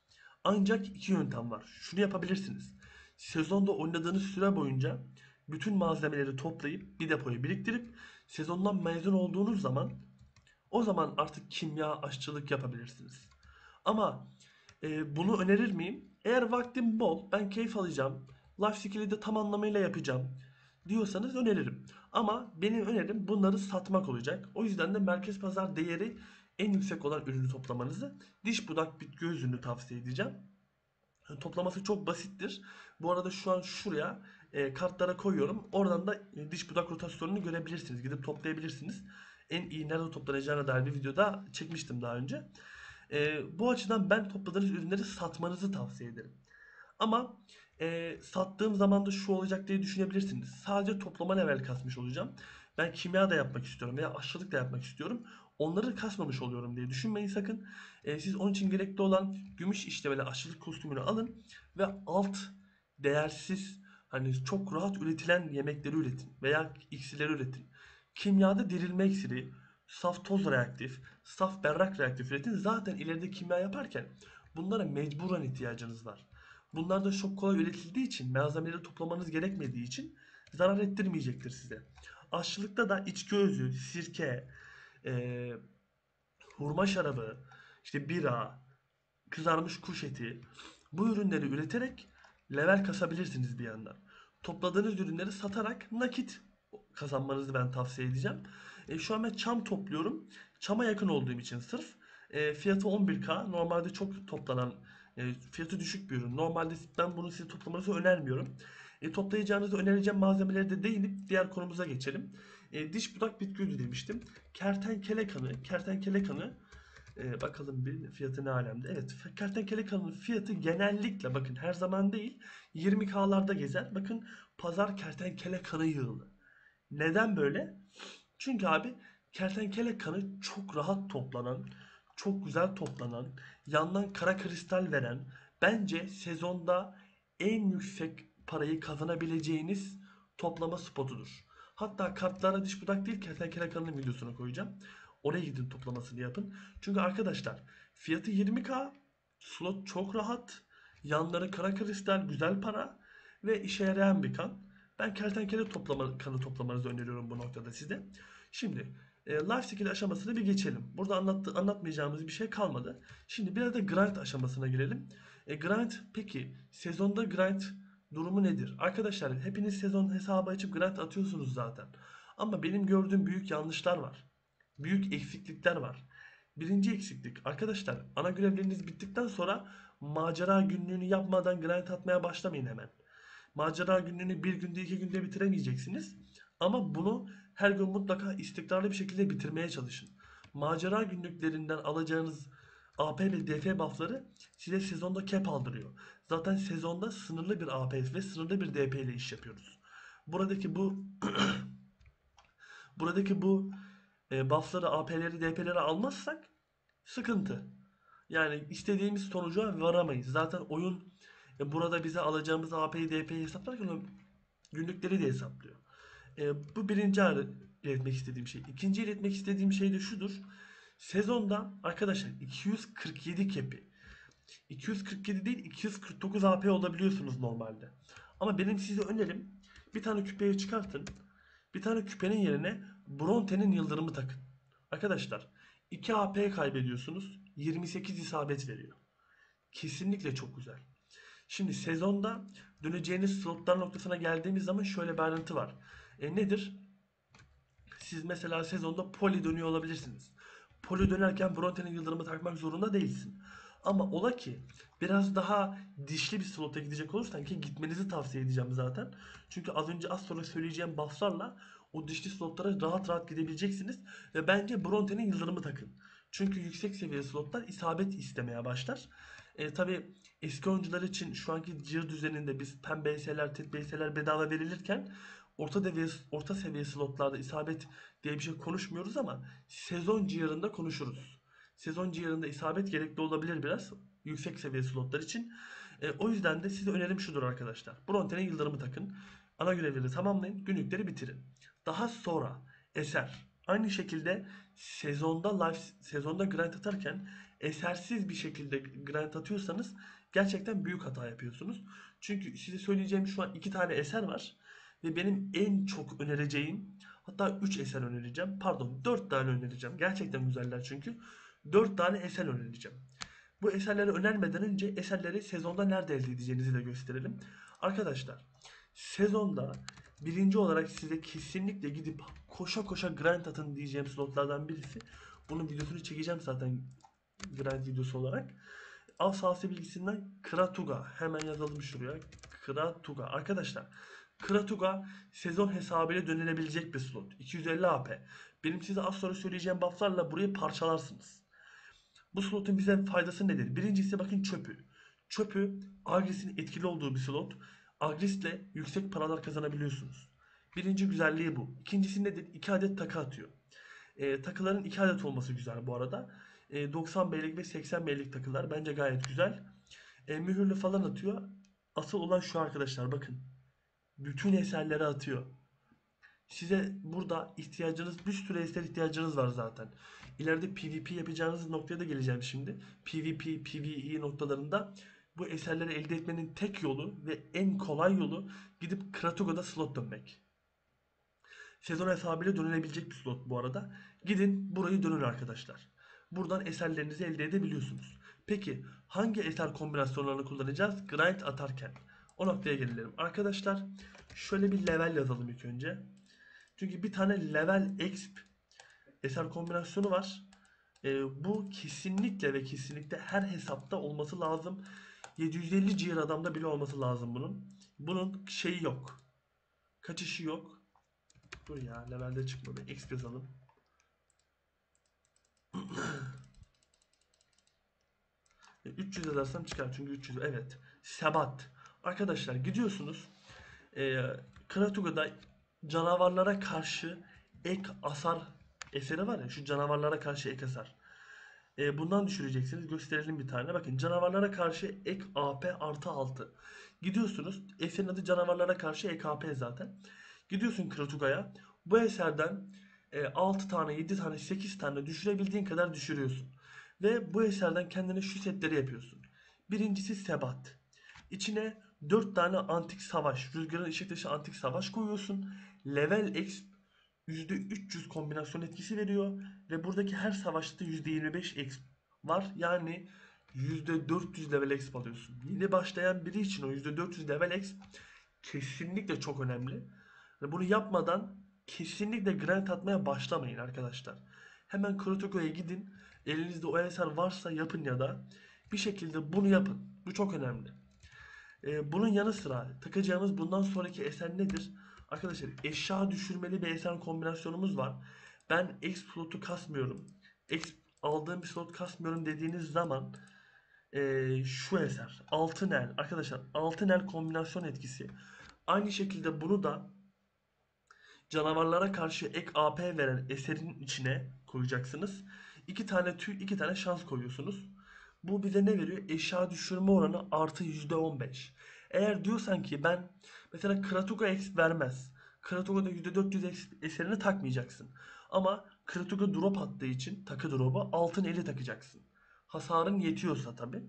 Ancak iki yöntem var. Şunu yapabilirsiniz. Sezonda oynadığınız süre boyunca bütün malzemeleri toplayıp bir depoya biriktirip sezondan mezun olduğunuz zaman o zaman artık kimya, aşçılık yapabilirsiniz. Ama bunu önerir miyim? Eğer vaktim bol, ben keyif alacağım, life skill'i de tam anlamıyla yapacağım diyorsanız öneririm. Ama benim önerim bunları satmak olacak. O yüzden de merkez pazar değeri en yüksek olan ürünü toplamanızı, diş budak bitki özünü tavsiye edeceğim. Toplaması çok basittir. Bu arada şu an şuraya kartlara koyuyorum. Oradan da diş budak rotasyonunu görebilirsiniz. Gidip toplayabilirsiniz. En iyi nerede toplanacağına dair bir videoda çekmiştim daha önce. Bu açıdan ben topladığınız ürünleri satmanızı tavsiye ederim. Ama sattığım zaman da şu olacak diye düşünebilirsiniz. Sadece toplama level kasmış olacağım. Ben kimya da yapmak istiyorum veya aşçılık da yapmak istiyorum. Onları kasmamış oluyorum diye düşünmeyin sakın. Siz onun için gerekli olan gümüş işlemeli aşçılık kostümünü alın ve alt değersiz, hani çok rahat üretilen yemekleri üretin veya iksirleri üretin. Kimyada dirilme iksiri, saf toz reaktif, saf berrak reaktif üretin. Zaten ileride kimya yaparken bunlara mecburen ihtiyacınız var. Bunlar da çok kolay üretildiği için, malzemeleri toplamanız gerekmediği için zarar ettirmeyecektir size. Aşçılıkta da içki özü, sirke, e, hurma şarabı, işte bira, kızarmış kuş eti, bu ürünleri üreterek level kasabilirsiniz bir yandan. Topladığınız ürünleri satarak nakit kazanmanızı ben tavsiye edeceğim. Şu an ben çam topluyorum. Çama yakın olduğum için sırf fiyatı 11K. Normalde çok toplanan, fiyatı düşük bir ürün. Normalde ben bunu size toplamanızı önermiyorum. Toplayacağınızı önereceğim malzemeleri de değinip diğer konumuza geçelim. Diş budak bitki özü demiştim. Kertenkele kanı. Kertenkele kanı, bakalım bir fiyatı ne alemde. Evet, kertenkele kanının fiyatı genellikle, bakın her zaman değil, 20K'larda gezer. Bakın pazar kertenkele kanı yığılı. Neden böyle? Çünkü abi kertenkele kanı çok rahat toplanan, çok güzel toplanan, yandan kara kristal veren, bence sezonda en yüksek parayı kazanabileceğiniz toplama spotudur. Hatta kartlara diş budak değil, kertenkele kanının videosunu koyacağım. Oraya gidin, toplamasını yapın. Çünkü arkadaşlar fiyatı 20k, slot çok rahat, yanları kara kristal, güzel para ve işe yarayan bir kan. Ben kertenkele kanı toplamanızı öneriyorum bu noktada size. Şimdi life skill aşamasını bir geçelim. Burada anlatmayacağımız bir şey kalmadı. Şimdi biraz da grind aşamasına girelim. Grind, peki sezonda grind durumu nedir? Arkadaşlar hepiniz sezon hesabı açıp grind atıyorsunuz zaten. Ama benim gördüğüm büyük yanlışlar var. Büyük eksiklikler var. Birinci eksiklik arkadaşlar, ana görevleriniz bittikten sonra macera günlüğünü yapmadan grind atmaya başlamayın hemen. Macera günlüğünü bir günde 2 günde bitiremeyeceksiniz. Ama bunu her gün mutlaka istikrarlı bir şekilde bitirmeye çalışın. Macera günlüklerinden alacağınız AP ve DF buffları size sezonda cap aldırıyor. Zaten sezonda sınırlı bir AP ve sınırlı bir DP ile iş yapıyoruz. Buradaki bu buradaki bu buffları, AP'leri, DP'leri almazsak sıkıntı. Yani istediğimiz sonuca varamayız. Zaten oyun burada bize alacağımız AP'yi, DP'yi hesaplarken günlükleri de hesaplıyor. Bu birinci iletmek istediğim şey. İkinci iletmek istediğim şey de şudur. Sezonda arkadaşlar 247 kepi, 247 değil 249 AP olabiliyorsunuz normalde. Ama benim size önerim, bir tane küpeyi çıkartın. Bir tane küpenin yerine Bronte'nin yıldırımı takın. Arkadaşlar 2 AP kaybediyorsunuz. 28 isabet veriyor. Kesinlikle çok güzel. Şimdi sezonda döneceğiniz slotlar noktasına geldiğimiz zaman şöyle bir ayrıntı var. Nedir? Siz mesela sezonda poli dönüyor olabilirsiniz. Poli dönerken Bronte'nin yıldırımı takmak zorunda değilsin. Ama ola ki biraz daha dişli bir slota gidecek olursan, ki gitmenizi tavsiye edeceğim zaten. Çünkü az sonra söyleyeceğim bufflarla o dişli slotlara rahat rahat gidebileceksiniz. Ve bence Bronte'nin yıldırımı takın. Çünkü yüksek seviye slotlar isabet istemeye başlar. Tabi eski oyuncular için şu anki cır düzeninde biz pem BS'ler, tet BS'ler bedava verilirken orta seviye slotlarda isabet diye bir şey konuşmuyoruz ama sezon ciğerinde konuşuruz. Sezon ciğerinde isabet gerekli olabilir biraz yüksek seviye slotlar için. O yüzden de size önerim şudur arkadaşlar. Bronte'nin yıldırımı takın. Ana görevleri tamamlayın. Günlükleri bitirin. Daha sonra eser. Aynı şekilde sezonda grind atarken esersiz bir şekilde grind atıyorsanız gerçekten büyük hata yapıyorsunuz. Çünkü size söyleyeceğim şu an 2 tane eser var. Ve benim en çok önereceğim, hatta 3 eser önereceğim. Pardon, 4 tane önereceğim. Gerçekten güzeller çünkü. 4 tane eser önereceğim. Bu eserleri önermeden önce eserleri sezonda nerede elde edeceğinizi de gösterelim. Arkadaşlar sezonda birinci olarak size kesinlikle gidip koşa koşa grind atın diyeceğim slotlardan birisi. Bunun videosunu çekeceğim zaten grind videosu olarak. Av sahası bilgisinden Kratuga. Hemen yazalım şuraya. Kratuga. Arkadaşlar Kratuga sezon hesabıyla dönülebilecek bir slot. 250 AP. Benim size az sonra söyleyeceğim bufflarla burayı parçalarsınız. Bu slotun bize faydası nedir? Birincisi bakın çöpü. Çöpü Agris'in etkili olduğu bir slot. Agris'le yüksek paralar kazanabiliyorsunuz. Birinci güzelliği bu. İkincisi nedir? 2 adet takı atıyor. Takıların 2 adet olması güzel bu arada. 90 B'lik ve 80 B'lik takılar bence gayet güzel. Mühürlü falan atıyor. Asıl olan şu arkadaşlar, bakın. Bütün eserleri atıyor. Size burada bir sürü eser ihtiyacınız var zaten. İleride PvP yapacağınız noktaya da geleceğim şimdi. PvP, PvE noktalarında bu eserleri elde etmenin tek yolu ve en kolay yolu gidip Kratuga'da slot dönmek. Sezon hesabıyla dönülebilecek bir slot bu arada. Gidin burayı dönün arkadaşlar. Buradan eserlerinizi elde edebiliyorsunuz. Peki hangi eser kombinasyonlarını kullanacağız grind atarken? O noktaya gelelim. Arkadaşlar şöyle bir level yazalım ilk önce. Çünkü bir tane level exp eser kombinasyonu var. Bu kesinlikle ve kesinlikle her hesapta olması lazım. 750 GR adamda bile olması lazım bunun. Bunun şeyi yok. Kaçışı yok. Dur ya, levelde çıkmadı. Exp yazalım. 300 yazarsam çıkar çünkü 300. Evet. Sebat. Arkadaşlar gidiyorsunuz. Kratuga'da canavarlara karşı ek hasar eseri var ya, şu canavarlara karşı ek hasar. Bundan düşüreceksiniz. Gösterelim bir tane. Bakın canavarlara karşı ek AP artı 6. Gidiyorsunuz. Eserin adı canavarlara karşı ek AP zaten. Gidiyorsun Kratuga'ya. Bu eserden 6 tane, 7 tane, 8 tane düşürebildiğin kadar düşürüyorsun. Ve bu eserden kendine şu setleri yapıyorsun. Birincisi Sebat. İçine 4 tane antik savaş, rüzgarın ışık dışı antik savaş koyuyorsun. Level X %300 kombinasyon etkisi veriyor. Ve buradaki her savaşta %25 exp var. Yani %400 level exp alıyorsun. Yeni başlayan biri için o %400 level exp kesinlikle çok önemli. Ve bunu yapmadan kesinlikle grind atmaya başlamayın arkadaşlar. Hemen Krotoko'ya gidin. Elinizde o eser varsa yapın ya da bir şekilde bunu yapın. Bu çok önemli. Bunun yanı sıra takacağımız bundan sonraki eser nedir? Arkadaşlar eşya düşürmeli bir eser kombinasyonumuz var. Ben X slotu kasmıyorum. X aldığım bir slot kasmıyorum dediğiniz zaman şu eser altın el. Arkadaşlar altın el kombinasyon etkisi. Aynı şekilde bunu da canavarlara karşı ek AP veren eserin içine koyacaksınız. İki tane tüy, iki tane şans koyuyorsunuz. Bu bize ne veriyor? Eşya düşürme oranı artı %15. Eğer diyorsan ki ben mesela Kratuga X vermez. Kratuga'da %400 eserini takmayacaksın. Ama Kratuga drop attığı için takı drop'u altın eli takacaksın. Hasarın yetiyorsa tabi.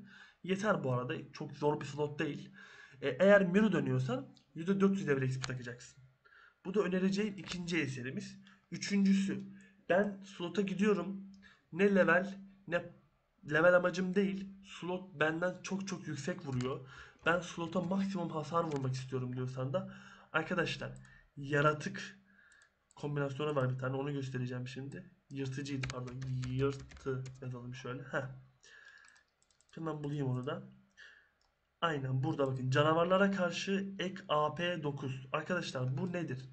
Yeter bu arada. Çok zor bir slot değil. Eğer Miru dönüyorsan %400 level XP takacaksın. Bu da önereceğim ikinci eserimiz. Üçüncüsü, ben slota gidiyorum. Ne level ne level amacım değil. Slot benden çok çok yüksek vuruyor. Ben slota maksimum hasar vurmak istiyorum diyorsan da arkadaşlar yaratık kombinasyonu var bir tane, onu göstereceğim şimdi. Yırtıcıydı, pardon. Yırtı yazalım şöyle. Heh. Hemen bulayım onu da. Aynen burada bakın. Canavarlara karşı ek AP 9. Arkadaşlar bu nedir?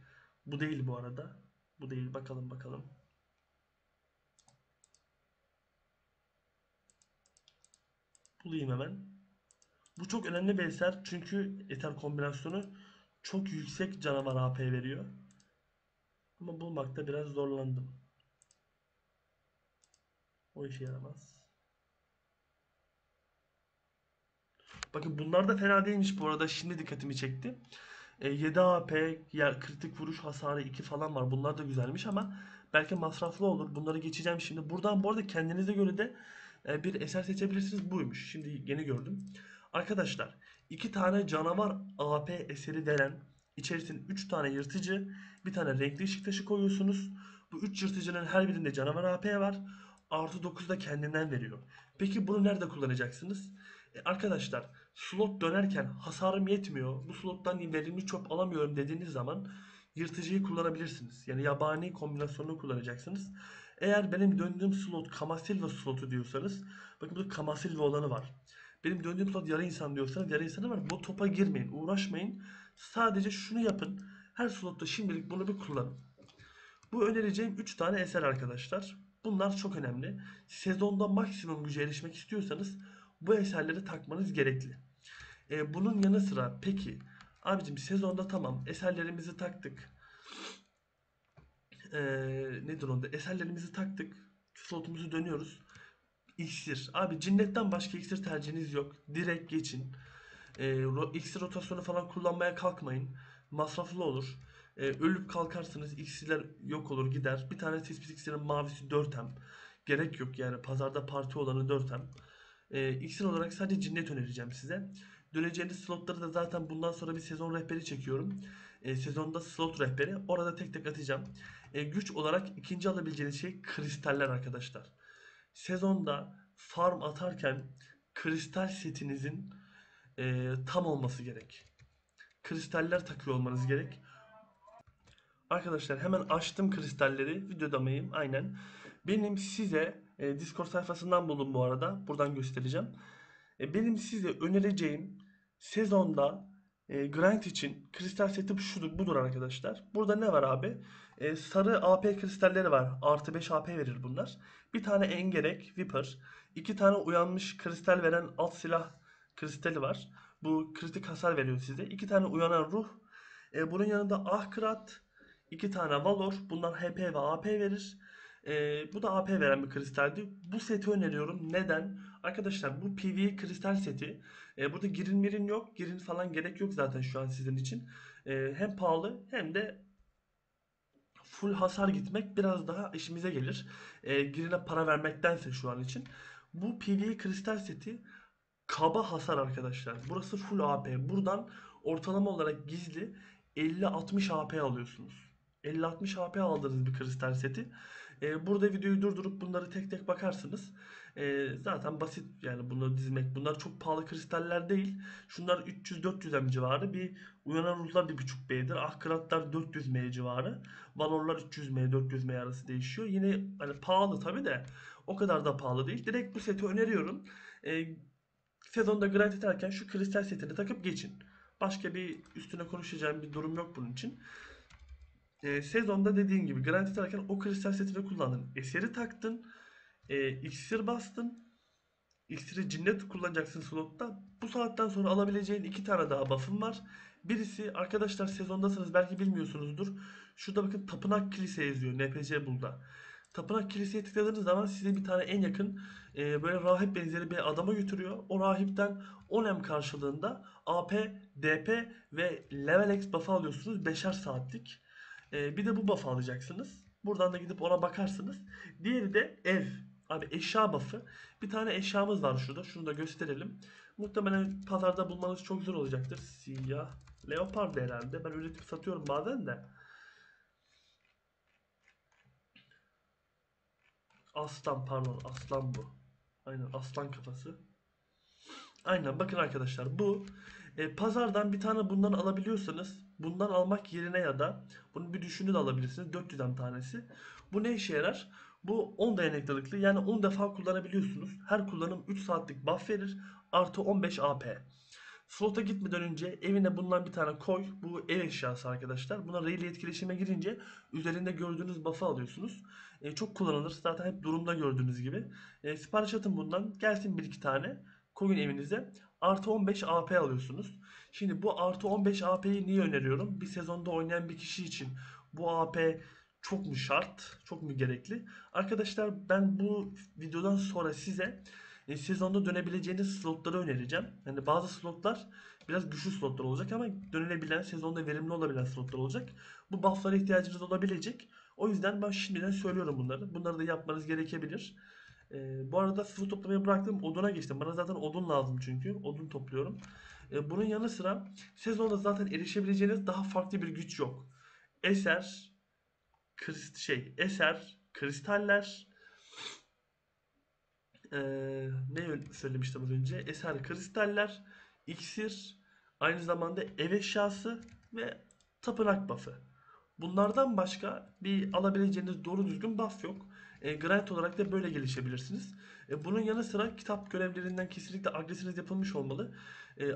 Bu değil bu arada. Bu değil. Bakalım bakalım. Bulayım hemen. Bu çok önemli bir eser. Çünkü eser kombinasyonu çok yüksek canavar AP veriyor. Ama bulmakta biraz zorlandım. O işe yaramaz. Bakın bunlar da fena değilmiş bu arada. Şimdi dikkatimi çekti. 7 AP, yer kritik vuruş hasarı 2 falan var. Bunlar da güzelmiş ama belki masraflı olur. Bunları geçeceğim şimdi. Buradan bu arada kendinize göre de bir eser seçebilirsiniz. Buymuş. Şimdi yeni gördüm. Arkadaşlar 2 tane canavar AP eseri veren, içerisine 3 tane yırtıcı, bir tane renkli ışık taşı koyuyorsunuz. Bu 3 yırtıcının her birinde canavar AP var. Artı 9 da kendinden veriyor. Peki bunu nerede kullanacaksınız? Arkadaşlar slot dönerken hasarım yetmiyor, bu slottan verimli çöp alamıyorum dediğiniz zaman yırtıcıyı kullanabilirsiniz. Yani yabani kombinasyonunu kullanacaksınız. Eğer benim döndüğüm slot Kamasilva slotu diyorsanız, bakın burada Kamasilva olanı var. Benim döndüğüm slot yarı insan diyorsanız yarı insanı var. Bu topa girmeyin, uğraşmayın. Sadece şunu yapın. Her slotta şimdilik bunu bir kullanın. Bu önereceğim 3 tane eser arkadaşlar. Bunlar çok önemli. Sezonda maksimum güce erişmek istiyorsanız bu eserleri takmanız gerekli. Bunun yanı sıra peki abicim sezonda tamam eserlerimizi taktık. Nedir onda? Eserlerimizi taktık. Slotumuzu dönüyoruz. İksir. Abi cinnetten başka iksir tercihiniz yok. Direkt geçin. İksir rotasyonu falan kullanmaya kalkmayın. Masraflı olur. Ölüp kalkarsınız. İksirler yok olur gider. Bir tane tespit iksirin mavisi 4M. Gerek yok yani. Pazarda parti olanı 4M. İksir olarak sadece cinnet önereceğim size. Döneceğiniz slotları da zaten bundan sonra bir sezon rehberi çekiyorum. Sezonda slot rehberi. Orada tek tek atacağım. Güç olarak ikinci alabileceğiniz şey kristaller arkadaşlar. Sezonda farm atarken kristal setinizin tam olması gerek. Kristaller takıyor olmanız gerek. Arkadaşlar hemen açtım kristalleri. Videoda mıyım? Aynen. Benim size Discord sayfasından buldum bu arada. Buradan göstereceğim. Benim size önereceğim sezonda grind için kristal seti şudur budur arkadaşlar. Burada ne var abi? Sarı AP kristalleri var. Artı 5 AP verir bunlar. Bir tane engerek, Viper. İki tane uyanmış kristal veren alt silah kristali var. Bu kritik hasar veriyor size. İki tane uyanan ruh. Bunun yanında Ahkrat, iki tane Valor. Bunlar HP ve AP verir. Bu da AP veren bir kristaldi. Bu seti öneriyorum. Neden? Arkadaşlar bu PvE kristal seti. Burada girin mirin yok. Girin falan gerek yok zaten şu an sizin için. Hem pahalı hem de full hasar gitmek biraz daha işimize gelir. Girine para vermektense şu an için. Bu PvE kristal seti kaba hasar arkadaşlar. Burası full AP. Buradan ortalama olarak gizli 50-60 AP alıyorsunuz. 50-60 AP aldığınız bir kristal seti. Burada videoyu durdurup bunları tek tek bakarsınız. Zaten basit yani bunu dizmek. Bunlar çok pahalı kristaller değil. Şunlar 300-400 M civarı. Bir uyanan ruhlar 1.5 B'dir. Ahkıratlar 400 M civarı. Valorlar 300 M 400 M arası değişiyor. Yine hani pahalı tabi de o kadar da pahalı değil. Direkt bu seti öneriyorum. Ee, Sezonda grind ederken şu kristal setini takıp geçin. Başka bir üstüne konuşacağım bir durum yok bunun için. Sezonda dediğin gibi grind ederken o kristal setini kullandın. Eseri taktın. İksir bastın. İksiri cinnet kullanacaksın slotta. Bu saatten sonra alabileceğin iki tane daha buff'ın var. Birisi arkadaşlar sezondasınız belki bilmiyorsunuzdur. Şurada bakın Tapınak Kilise yazıyor NPC Bull'da. Tapınak Kilise'ye tıkladığınız zaman size bir tane en yakın böyle rahip benzeri bir adama götürüyor. O rahipten 10M karşılığında AP, DP ve Level X buff'ı alıyorsunuz 5'er saatlik. Bir de bu buff'ı alacaksınız. Buradan da gidip ona bakarsınız. Diğeri de ev. Abi eşya buff'ı. Bir tane eşyamız var şurada. Şunu da gösterelim. Muhtemelen pazarda bulmanız çok zor olacaktır. Siyah. Leopard herhalde. Ben üretip satıyorum bazen de. Aslan pardon. Aslan bu. Aynen aslan kafası. Aynen bakın arkadaşlar bu pazardan bir tane bundan alabiliyorsanız bundan almak yerine ya da bunu bir düşünü de alabilirsiniz 400'den tanesi. Bu ne işe yarar? Bu 10 dayanıklılıklı yani 10 defa kullanabiliyorsunuz. Her kullanım 3 saatlik buff verir artı 15 AP. Slota gitmeden önce evine bundan bir tane koy. Bu ev eşyası arkadaşlar. Buna Rayleigh etkileşime girince üzerinde gördüğünüz buff'ı alıyorsunuz. Çok kullanılır. Zaten hep durumda gördüğünüz gibi. Sipariş atın bundan. Gelsin bir iki tane. Koyun evinize. Artı 15 AP alıyorsunuz. Şimdi bu artı 15 AP'yi niye öneriyorum? Bir sezonda oynayan bir kişi için bu AP çok mu şart? Çok mu gerekli? Arkadaşlar ben bu videodan sonra size sezonda dönebileceğiniz slotları önereceğim. Yani bazı slotlar biraz güçlü slotlar olacak ama dönülebilen, sezonda verimli olabilen slotlar olacak. Bu bufflara ihtiyacınız olabilecek. O yüzden ben şimdiden söylüyorum bunları. Bunları da yapmanız gerekebilir. Bu arada sıvı toplamayı bıraktım. Oduna geçtim. Bana zaten odun lazım çünkü. Odun topluyorum. Bunun yanı sıra sezonda zaten erişebileceğiniz daha farklı bir güç yok. Eser, kristaller, ne söylemiştim az önce? Eser kristaller, iksir, aynı zamanda ev eşyası ve tapınak buff'ı. Bunlardan başka bir alabileceğiniz doğru düzgün buff yok. Grind olarak da böyle gelişebilirsiniz. Bunun yanı sıra kitap görevlerinden kesinlikle agresiniz yapılmış olmalı.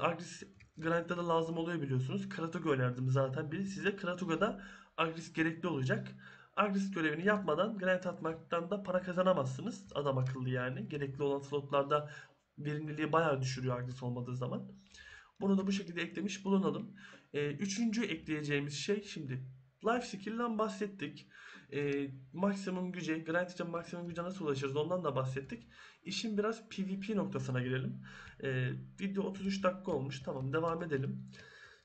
Agres grind'da da lazım oluyor biliyorsunuz. Kratoga önerdim zaten. Biri size Kratoga'da agres gerekli olacak. Agres görevini yapmadan grind atmaktan da para kazanamazsınız. Adam akıllı yani. Gerekli olan slotlarda verimliliği bayağı düşürüyor agres olmadığı zaman. Bunu da bu şekilde eklemiş bulunalım. Üçüncü ekleyeceğimiz şey şimdi Life Skill'den bahsettik. Maksimum güce, grind için maksimum güce nasıl ulaşırız ondan da bahsettik. İşin biraz PvP noktasına girelim. Video 33 dakika olmuş. Tamam devam edelim.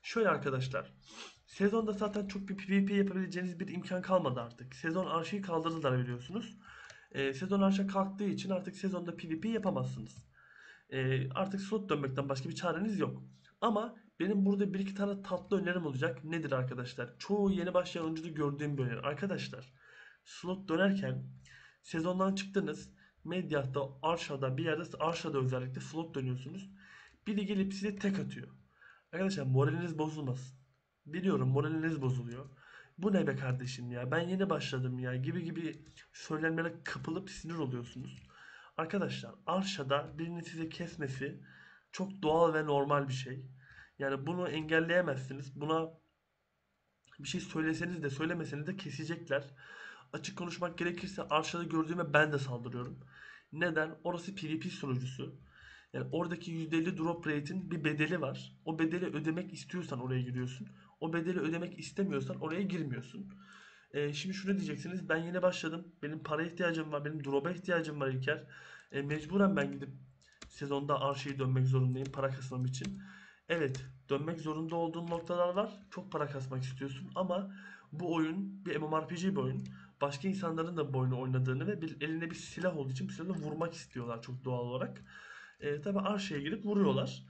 Şöyle arkadaşlar. Sezonda zaten çok bir PvP yapabileceğiniz bir imkan kalmadı artık. Sezon arşivi kaldırdılar biliyorsunuz. Sezon arşivi kalktığı için artık sezonda PvP yapamazsınız. Artık slot dönmekten başka bir çareniz yok. Ama benim burada bir iki tane tatlı önerim olacak. Nedir arkadaşlar? Çoğu yeni başlayan oyuncuda gördüğüm bir öneri. Arkadaşlar slot dönerken sezondan çıktınız. Mediath'ta, Arsha'da bir yerde Arsha'da özellikle slot dönüyorsunuz. Biri gelip size tek atıyor. Arkadaşlar moraliniz bozulmasın. Biliyorum moraliniz bozuluyor. Bu ne be kardeşim ya ben yeni başladım ya gibi söylenmelere kapılıp sinir oluyorsunuz. Arkadaşlar Arsha'da birinin size kesmesi çok doğal ve normal bir şey. Yani bunu engelleyemezsiniz. Buna bir şey söyleseniz de söylemeseniz de kesecekler. Açık konuşmak gerekirse Arsha'da gördüğüme ben de saldırıyorum. Neden? Orası PvP sunucusu. Yani oradaki %50 drop rate'in bir bedeli var. O bedeli ödemek istiyorsan oraya giriyorsun. O bedeli ödemek istemiyorsan oraya girmiyorsun. Şimdi şunu diyeceksiniz. Ben yeni başladım. Benim para ihtiyacım var. Benim drop'a ihtiyacım var İlker. Mecburen ben gidip sezonda Arşe'yi dönmek zorundayım para kasmam için. Evet, dönmek zorunda olduğum noktalar var. Çok para kasmak istiyorsun ama bu oyun bir MMORPG bir oyun. Başka insanların da bu oyunu oynadığını ve elinde bir silah olduğu için bir silahla vurmak istiyorlar çok doğal olarak. Tabi Arşe'ye girip vuruyorlar.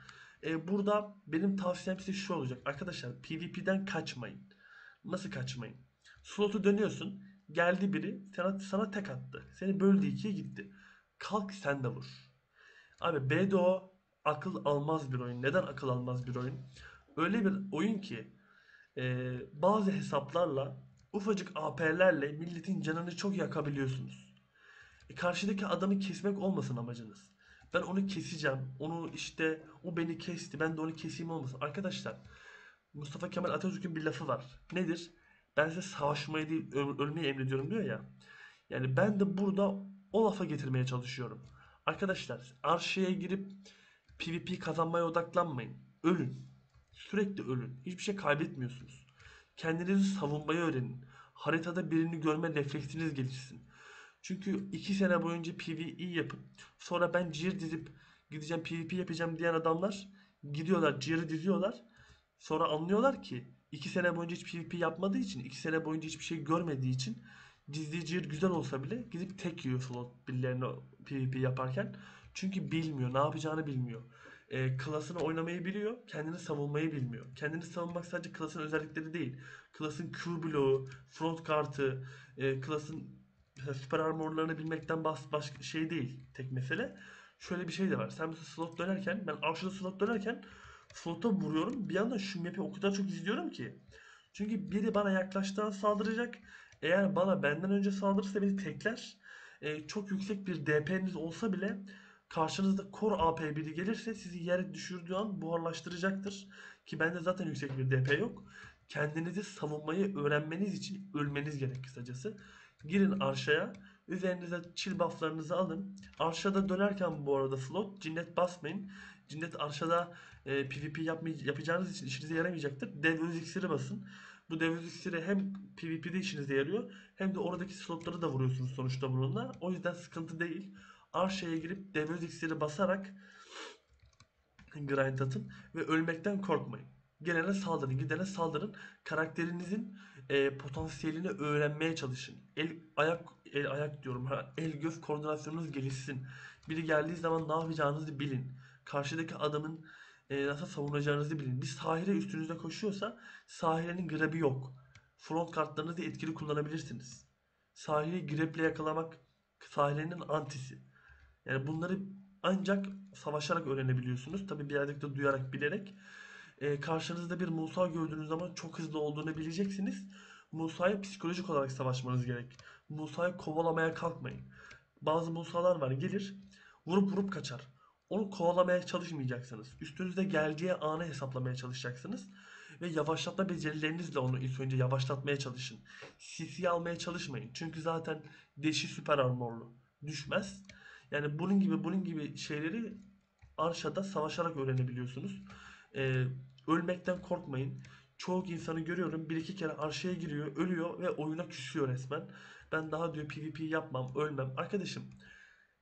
Burada benim tavsiyem size şu olacak. Arkadaşlar PvP'den kaçmayın. Nasıl kaçmayın? Slotu dönüyorsun. Geldi biri sana tek attı. Seni böldü ikiye gitti. Kalk sen de vur. Abi BDO akıl almaz bir oyun. Neden akıl almaz bir oyun? Öyle bir oyun ki bazı hesaplarla ufacık AP'lerle milletin canını çok yakabiliyorsunuz. Karşıdaki adamı kesmek olmasın amacınız. Ben onu keseceğim. Onu işte o beni kesti. Ben de onu keseyim olmasın. Arkadaşlar Mustafa Kemal Atatürk'ün bir lafı var. Nedir? Ben size savaşmayı değil ölmeyi emrediyorum diyor ya. Yani ben de burada o lafa getirmeye çalışıyorum. Arkadaşlar arşaya girip PvP kazanmaya odaklanmayın. Ölün. Sürekli ölün. Hiçbir şey kaybetmiyorsunuz. Kendinizi savunmayı öğrenin. Haritada birini görme refleksiniz gelişsin. Çünkü 2 sene boyunca PvE yapıp sonra ben ciğer dizip gideceğim PvP yapacağım diyen adamlar gidiyorlar ciğeri diziyorlar. Sonra anlıyorlar ki 2 sene boyunca hiç PvP yapmadığı için 2 sene boyunca hiçbir şey görmediği için dizdiği ciğer güzel olsa bile gidip tek yiyor slot birilerine PvP yaparken. Çünkü bilmiyor ne yapacağını bilmiyor. Klasını oynamayı biliyor, kendini savunmayı bilmiyor. Kendini savunmak sadece klasın özellikleri değil. Klasın Q bloğu, front kartı, klasın mesela süper armorlarını bilmekten başka şey değil tek mesele. Şöyle bir şey de var. Sen mesela slot dönerken ben Archer'da slot dönerken slota vuruyorum. Bir yandan şu map'i o kadar çok izliyorum ki. Çünkü biri bana yaklaştığı saldıracak. Eğer benden önce saldırırsa beni tekler. Çok yüksek bir DP'niz olsa bile karşınızda core AP biri gelirse sizi yere düşürdüğü an buharlaştıracaktır. Ki bende zaten yüksek bir DP yok. Kendinizi savunmayı öğrenmeniz için ölmeniz gerek kısacası. Girin arşaya. Üzerinize chill bufflarınızı alın. Arşada dönerken bu arada slot cinnet basmayın. Cinnet arşada PvP yapacağınız için işinize yaramayacaktır. Dev öz iksiri basın. Bu dev öz iksiri hem PvP'de işinize yarıyor hem de oradaki slotları da vuruyorsunuz sonuçta bununla. O yüzden sıkıntı değil. Arşaya girip dev öz iksiri basarak grind atın ve ölmekten korkmayın. Gelene saldırın, gidene saldırın. Karakterinizin potansiyelini öğrenmeye çalışın. El ayak diyorum ha. El göz koordinasyonunuz gelişsin. Biri geldiği zaman ne yapacağınızı bilin. Karşıdaki adamın nasıl savunacağınızı bilin. Bir sahile üstünüze koşuyorsa sahilenin grabı yok. Front kartlarınızı etkili kullanabilirsiniz. Sahili graple yakalamak sahilenin antisi. Yani bunları ancak savaşarak öğrenebiliyorsunuz. Tabi birazcık da duyarak, bilerek. Karşınızda bir Musa gördüğünüz zaman çok hızlı olduğunu bileceksiniz. Musa'ya psikolojik olarak savaşmanız gerek. Musa'yı kovalamaya kalkmayın. Bazı Musa'lar var gelir, vurup vurup kaçar. Onu kovalamaya çalışmayacaksınız. Üstünüze geleceği anı hesaplamaya çalışacaksınız. Ve yavaşlatma becerilerinizle onu ilk önce yavaşlatmaya çalışın. CC almaya çalışmayın. Çünkü zaten deşi süper armorlu. Düşmez. Yani bunun gibi şeyleri Arşa'da savaşarak öğrenebiliyorsunuz. Ee, Ölmekten korkmayın. Çoğu insanı görüyorum bir iki kere Arşa'ya giriyor, ölüyor ve oyuna küsüyor resmen. Ben daha diyor PvP yapmam, ölmem. Arkadaşım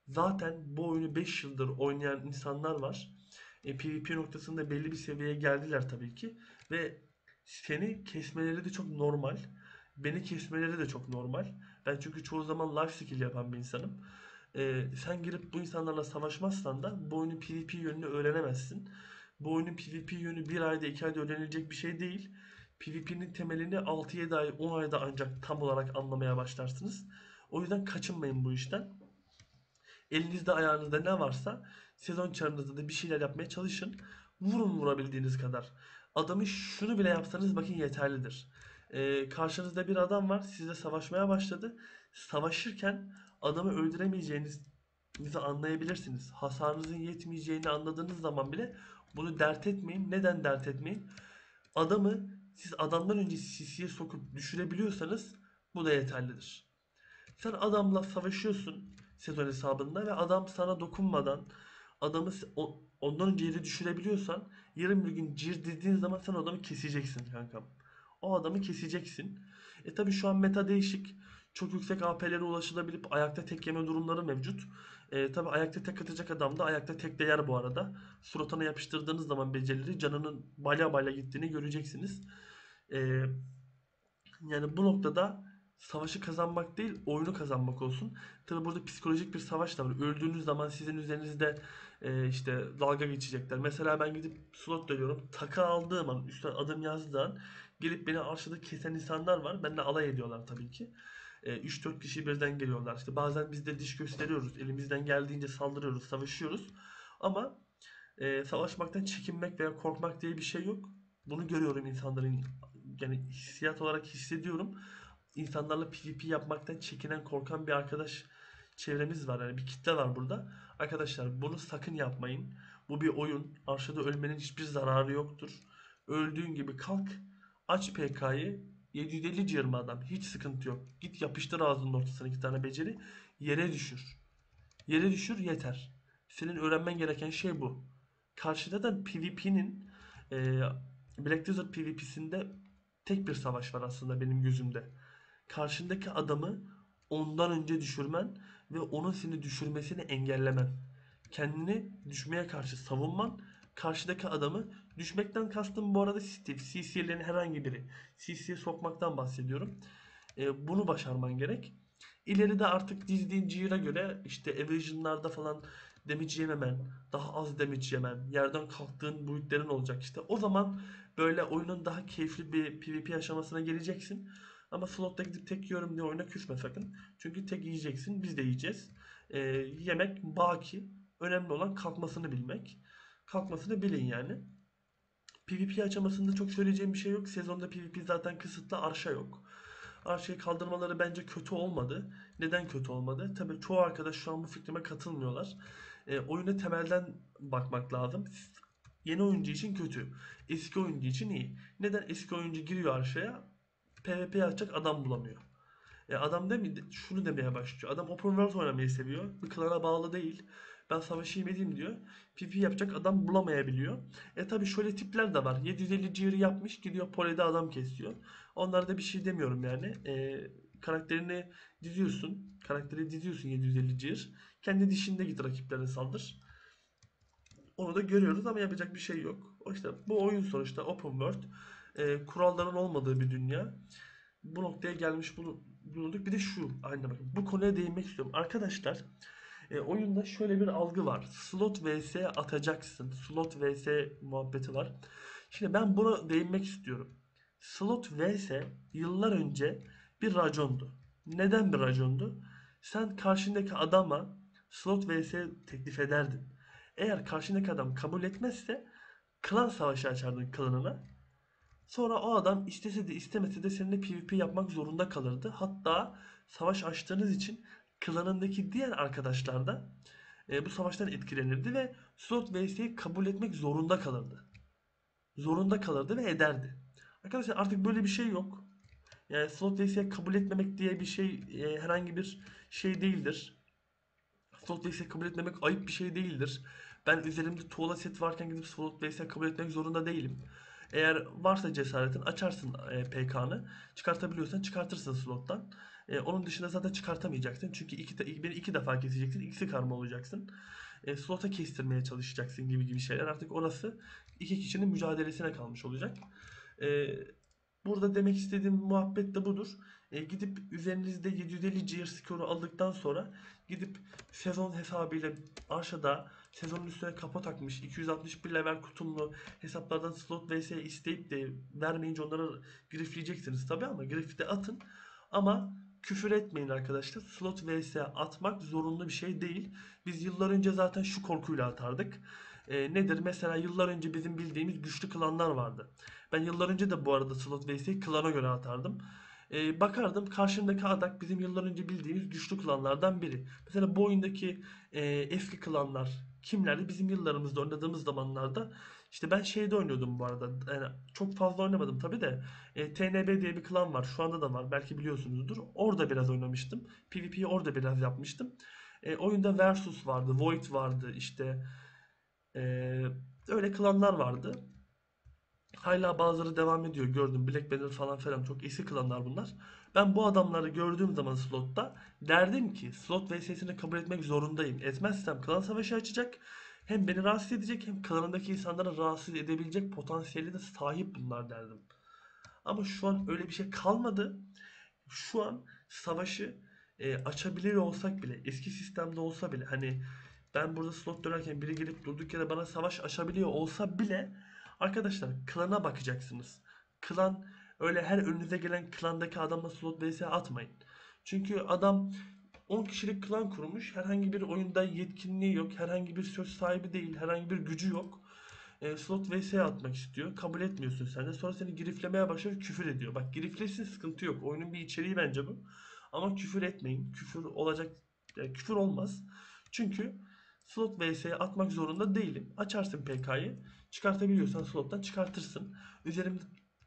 zaten bu oyunu 5 yıldır oynayan insanlar var. PvP noktasında belli bir seviyeye geldiler tabii ki. Ve seni kesmeleri de çok normal. Beni kesmeleri de çok normal. Ben çünkü çoğu zaman life skill yapan bir insanım. Sen girip bu insanlarla savaşmazsan da bu oyunun PvP yönünü öğrenemezsin. Bu oyunun PvP yönü bir ayda 2 ayda öğrenilecek bir şey değil. PvP'nin temelini 6-7 ay 10 ayda ancak tam olarak anlamaya başlarsınız. O yüzden kaçınmayın bu işten. Elinizde ayağınızda ne varsa sezon çarınızda da bir şeyler yapmaya çalışın. Vurun vurabildiğiniz kadar. Adamı şunu bile yapsanız bakın yeterlidir. Karşınızda bir adam var sizle savaşmaya başladı. Savaşırken adamı öldüremeyeceğinizi anlayabilirsiniz. Hasarınızın yetmeyeceğini anladığınız zaman bile bunu dert etmeyin. Neden dert etmeyin? Siz adamdan önce CC'ye sokup düşürebiliyorsanız bu da yeterlidir. Sen adamla savaşıyorsun sezon hesabında ve adam sana dokunmadan ondan önce yere düşürebiliyorsan yarın bir gün cir dediğin zaman sen o adamı keseceksin kankam. O adamı keseceksin. Tabi şu an meta değişik. Çok yüksek AP'lere ulaşılabilip ayakta tek yeme durumları mevcut. Tabi ayakta tek atacak adam da ayakta tek değer bu arada. Suratına yapıştırdığınız zaman becerileri canının balya balya gittiğini göreceksiniz. E, Yani bu noktada savaşı kazanmak değil, oyunu kazanmak olsun. Tabi burada psikolojik bir savaş da var. Öldüğünüz zaman sizin üzerinizde işte dalga geçecekler. Mesela ben gidip slot dönüyorum. Taka aldığım an, üstüne adım yazdığım an gelip beni aşağıda kesen insanlar var. Benimle alay ediyorlar tabii ki. 3-4 kişi birden geliyorlar. İşte bazen biz de diş gösteriyoruz. Elimizden geldiğince saldırıyoruz, savaşıyoruz. Ama savaşmaktan çekinmek veya korkmak diye bir şey yok. Bunu görüyorum insanların, yani hissiyat olarak hissediyorum. İnsanlarla PvP yapmaktan çekinen, korkan bir arkadaş çevremiz var. Yani bir kitle var burada. Arkadaşlar bunu sakın yapmayın. Bu bir oyun. Aşağıda ölmenin hiçbir zararı yoktur. Öldüğün gibi kalk, aç PK'yı, 750 cırma adam. Hiç sıkıntı yok. Git yapıştır ağzının ortasına 2 tane beceri. Yere düşür. Yere düşür yeter. Senin öğrenmen gereken şey bu. Karşıda da PvP'nin e, Black Desert PvP'sinde tek bir savaş var aslında benim gözümde. Karşındaki adamı ondan önce düşürmen ve onun seni düşürmesini engellemen. Kendini düşmeye karşı savunman, karşıdaki adamı düşmekten kastım bu arada Steve, CC'lerin herhangi biri. CC'ye sokmaktan bahsediyorum. Bunu başarman gerek. İleride artık dizdiğin gear'a göre işte evasion'larda falan damage yememen, daha az damage yemen, yerden kalktığın boyutların olacak işte. O zaman böyle oyunun daha keyifli bir PvP aşamasına geleceksin. Ama slotta gidip tek yiyorum diye oyuna küsme sakın. Çünkü tek yiyeceksin, biz de yiyeceğiz. Yemek baki. Önemli olan kalkmasını bilmek. Kalkmasını bilin yani. PvP aşamasında çok söyleyeceğim bir şey yok. Sezonda PvP zaten kısıtlı, arşa yok. Arşayı kaldırmaları bence kötü olmadı. Neden kötü olmadı? Tabii çoğu arkadaş şu an bu fikrime katılmıyorlar. Oyuna temelden bakmak lazım. Yeni oyuncu için kötü. Eski oyuncu için iyi. Neden? Eski oyuncu giriyor arşaya, PvP açacak adam bulamıyor. Adam şunu demeye başlıyor. Adam open world oynamayı seviyor. Bir klana bağlı değil. Ben savaşayım edeyim diyor. PvP yapacak adam bulamayabiliyor. Tabi şöyle tipler de var. 750 cihri yapmış, gidiyor polede adam kesiyor. Onlara da bir şey demiyorum yani. Karakterini diziyorsun. Karakteri diziyorsun 750 cihir. Kendi dişinde git rakiplerine saldır. Onu da görüyoruz ama yapacak bir şey yok. O işte bu oyun sonuçta open world. Kuralların olmadığı bir dünya. Bu noktaya gelmiş bulunduk. Bir de şu, aynı bakın. Bu konuya değinmek istiyorum. Arkadaşlar, oyunda şöyle bir algı var. Slot vs atacaksın. Slot vs muhabbeti var. Şimdi ben buna değinmek istiyorum. Slot vs yıllar önce bir racondu. Neden bir racondu? Sen karşındaki adama slot vs teklif ederdin. Eğer karşındaki adam kabul etmezse klan savaşı açardın klanına. Sonra o adam istese de istemese de seninle PvP yapmak zorunda kalırdı. Hatta savaş açtığınız için klanındaki diğer arkadaşlar da bu savaştan etkilenirdi ve Slot vs'yi kabul etmek zorunda kalırdı. Zorunda kalırdı ve ederdi. Arkadaşlar artık böyle bir şey yok. Yani Slot vs'yi kabul etmemek diye bir şey herhangi bir şey değildir. Slot vs kabul etmemek ayıp bir şey değildir. Ben üzerimde tuğla set varken gidip slot vs kabul etmek zorunda değilim. Eğer varsa cesaretin açarsın PK'nı. Çıkartabiliyorsan çıkartırsın slottan. Onun dışında zaten çıkartamayacaksın. Çünkü beni 2 defa keseceksin. X'i karma olacaksın. Slota kestirmeye çalışacaksın gibi şeyler. Artık orası 2 kişinin mücadelesine kalmış olacak. E, Burada demek istediğim muhabbet de budur. Gidip üzerinizde 750 GR skoru aldıktan sonra gidip sezon hesabıyla aşağıda sezonun üstüne kafa takmış 261 level kutumlu hesaplardan slot vs isteyip de vermeyince onları grifleyeceksiniz tabi, ama grifte atın. Ama küfür etmeyin arkadaşlar. Slot vs atmak zorunlu bir şey değil. Biz yıllar önce zaten şu korkuyla atardık. Nedir? Mesela yıllar önce bizim bildiğimiz güçlü klanlar vardı. Ben yıllar önce de bu arada slot vs'yi klana göre atardım. Bakardım karşımdaki adak bizim yıllar önce bildiğimiz güçlü klanlardan biri. Mesela bu oyundaki eski klanlar kimlerdi? Bizim yıllarımızda oynadığımız zamanlarda işte ben şeyde oynuyordum bu arada. Yani çok fazla oynamadım tabi de. TNB diye bir klan var. Şu anda da var. Belki biliyorsunuzdur. Orada biraz oynamıştım. PvP'yi orada biraz yapmıştım. Oyunda Versus vardı. Void vardı. İşte e, öyle klanlar vardı. Hala bazıları devam ediyor. Gördüm. Black Banner falan filan. Çok eski klanlar bunlar. Ben bu adamları gördüğüm zaman slotta derdim ki slot VS'sini kabul etmek zorundayım. Etmezsem klan savaşı açacak. Hem beni rahatsız edecek hem klanındaki insanları rahatsız edebilecek potansiyeli de sahip bunlar derdim. Ama şu an öyle bir şey kalmadı. Şu an savaşı açabilir olsak bile, eski sistemde olsa bile, hani ben burada slot dönerken biri gelip durduk yere bana savaş açabiliyor olsa bile arkadaşlar klana bakacaksınız. Klan, öyle her önünüze gelen klandaki adamla slot vs atmayın. Çünkü adam 10 kişilik klan kurmuş. Herhangi bir oyunda yetkinliği yok. Herhangi bir söz sahibi değil. Herhangi bir gücü yok. Slot vs atmak istiyor. Kabul etmiyorsun sen de. Sonra seni griflemeye başlıyor. Küfür ediyor. Bak, griflesin, sıkıntı yok. Oyunun bir içeriği bence bu. Ama küfür etmeyin. Küfür olacak. Küfür olmaz. Çünkü slot vs atmak zorunda değilim. Açarsın PK'yı. Çıkartabiliyorsan slottan çıkartırsın. Üzerimde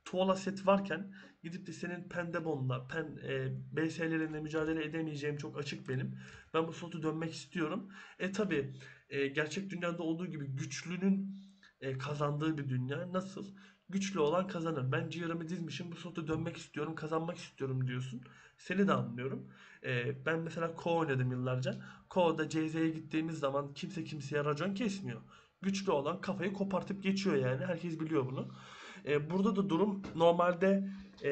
tuvala set varken gidip de senin Pendebon'la, BS'lerinle mücadele edemeyeceğim çok açık benim. Ben bu slotu dönmek istiyorum. Tabi gerçek dünyada olduğu gibi güçlünün kazandığı bir dünya. Nasıl? Güçlü olan kazanır. Ben ciğerimi dizmişim, bu slotu dönmek istiyorum, kazanmak istiyorum diyorsun. Seni de anlıyorum. Ben mesela Ko oynadım yıllarca. Ko'da CZ'ye gittiğimiz zaman kimse kimseye racon kesmiyor. Güçlü olan kafayı kopartıp geçiyor yani. Herkes biliyor bunu. Burada da durum normalde e,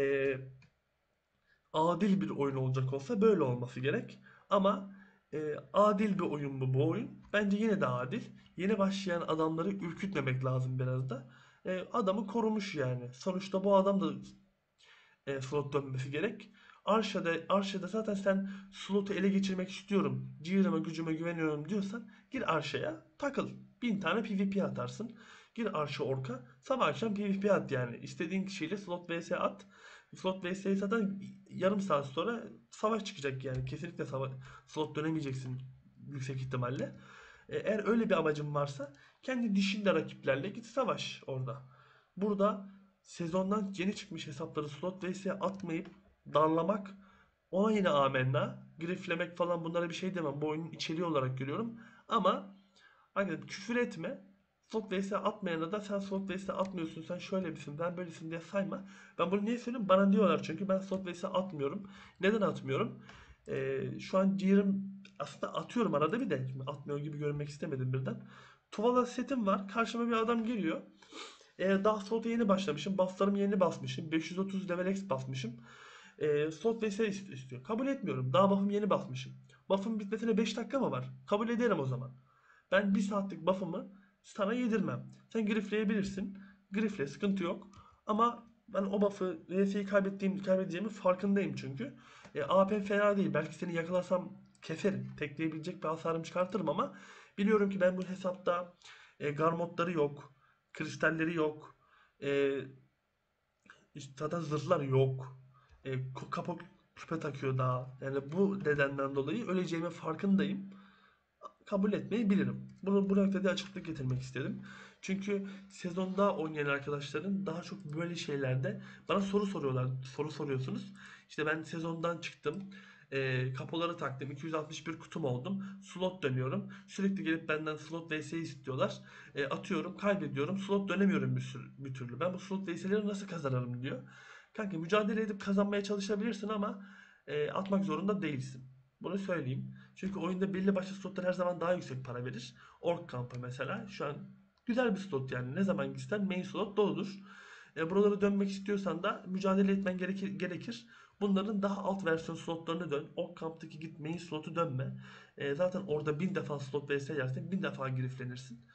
adil bir oyun olacak olsa böyle olması gerek. Ama adil bir oyun mu bu oyun? Bence yine de adil. Yeni başlayan adamları ürkütmemek lazım biraz da. Adamı korumuş yani. Sonuçta bu adam da slot dönmesi gerek. Arşa'da zaten sen slotu ele geçirmek istiyorum, ciğerime gücüme güveniyorum diyorsan gir Arşa'ya takıl. 1000 tane PvP atarsın. Gir Arşa Ork'a, sabah akşam PvP at yani. İstediğin kişiyle slot vs at. Slot vs'yi zaten yarım saat sonra savaş çıkacak yani. Kesinlikle slot dönemeyeceksin yüksek ihtimalle. Eğer öyle bir amacın varsa kendi dişinde rakiplerle git savaş orada. Burada sezondan yeni çıkmış hesapları slot vs atmayıp darlamak, ona yine amenna. Griflemek falan, bunlara bir şey demem. Bu oyunun içeriği olarak görüyorum. Ama arkadaşlar küfür etme. Slot vs atmayana da sen slot vs atmıyorsun, sen şöyle misin, ben böylesin diye sayma. Ben bunu niye söylüyorum? Bana diyorlar çünkü ben slot vs atmıyorum. Neden atmıyorum? Şu an ciğerim aslında atıyorum arada bir de. Şimdi atmıyor gibi görünmek istemedim birden. Tuvala setim var. Karşıma bir adam geliyor. Daha slota yeni başlamışım. Bufflarımı yeni basmışım. 530 level X basmışım. Slot vs istiyor. Kabul etmiyorum. Daha buff'ımı yeni basmışım. Buff'ın bitmesine 5 dakika mı var? Kabul ederim o zaman. Ben bir saatlik buff'ımı sana yedirmem. Sen grifleyebilirsin. Grifle, sıkıntı yok. Ama ben o buff'ı, VS'yi kaybedeceğimi farkındayım çünkü. AP fena değil. Belki seni yakalasam keserim. Tekleyebilecek bir hasarım çıkartırım ama biliyorum ki ben bu hesapta garmotları yok. Kristalleri yok. E, işte zaten zırhlar yok. Kapak küpe takıyor daha. Yani bu nedenden dolayı öleceğimin farkındayım. Kabul etmeyi bilirim. Bunu bu noktada açıklık getirmek istedim. Çünkü sezonda oynayan arkadaşların daha çok böyle şeylerde bana soru soruyorlar. Soru soruyorsunuz. İşte ben sezondan çıktım. Kapoları taktım. 261 kutum oldum. Slot dönüyorum. Sürekli gelip benden slot vs istiyorlar. Atıyorum, kaybediyorum. Slot dönemiyorum bir türlü. Ben bu slot vs'leri nasıl kazanırım diyor. Kanka, mücadele edip kazanmaya çalışabilirsin ama atmak zorunda değilsin. Bunu söyleyeyim. Çünkü oyunda belli başlı slotlar her zaman daha yüksek para verir. Ork kampı mesela şu an güzel bir slot yani. Ne zaman gitsen main slot doludur. Buralara dönmek istiyorsan da mücadele etmen gerekir. Bunların daha alt versiyon slotlarını dön. Ork kamptaki git main slotu dönme. Zaten orada 1000 defa slot vs yersin. 1000 defa griflenirsin.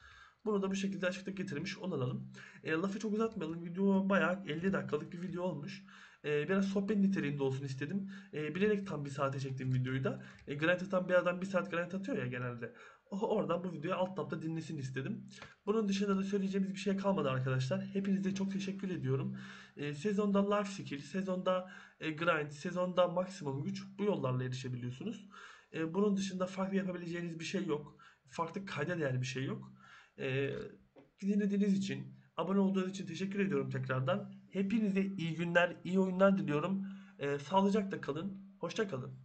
Bunu da bu şekilde açıklık getirmiş olalım. Lafı çok uzatmayalım. Video bayağı 50 dakikalık bir video olmuş. Biraz sohbet niteliğinde olsun istedim. Bilerek tam bir saate çektim videoyu da. Grind atan bir adam bir saat grind atıyor ya genelde. Oradan bu videoyu alt tabda dinlesin istedim. Bunun dışında da söyleyeceğimiz bir şey kalmadı arkadaşlar. Hepinize çok teşekkür ediyorum. Sezonda life skill, sezonda grind, sezonda maksimum güç, bu yollarla erişebiliyorsunuz. Bunun dışında farklı yapabileceğiniz bir şey yok. Farklı kayda değer bir şey yok. Ee, Dinlediğiniz için, abone olduğunuz için teşekkür ediyorum tekrardan. Hepinize iyi günler, iyi oyunlar diliyorum. Sağlıcakla kalın, hoşça kalın.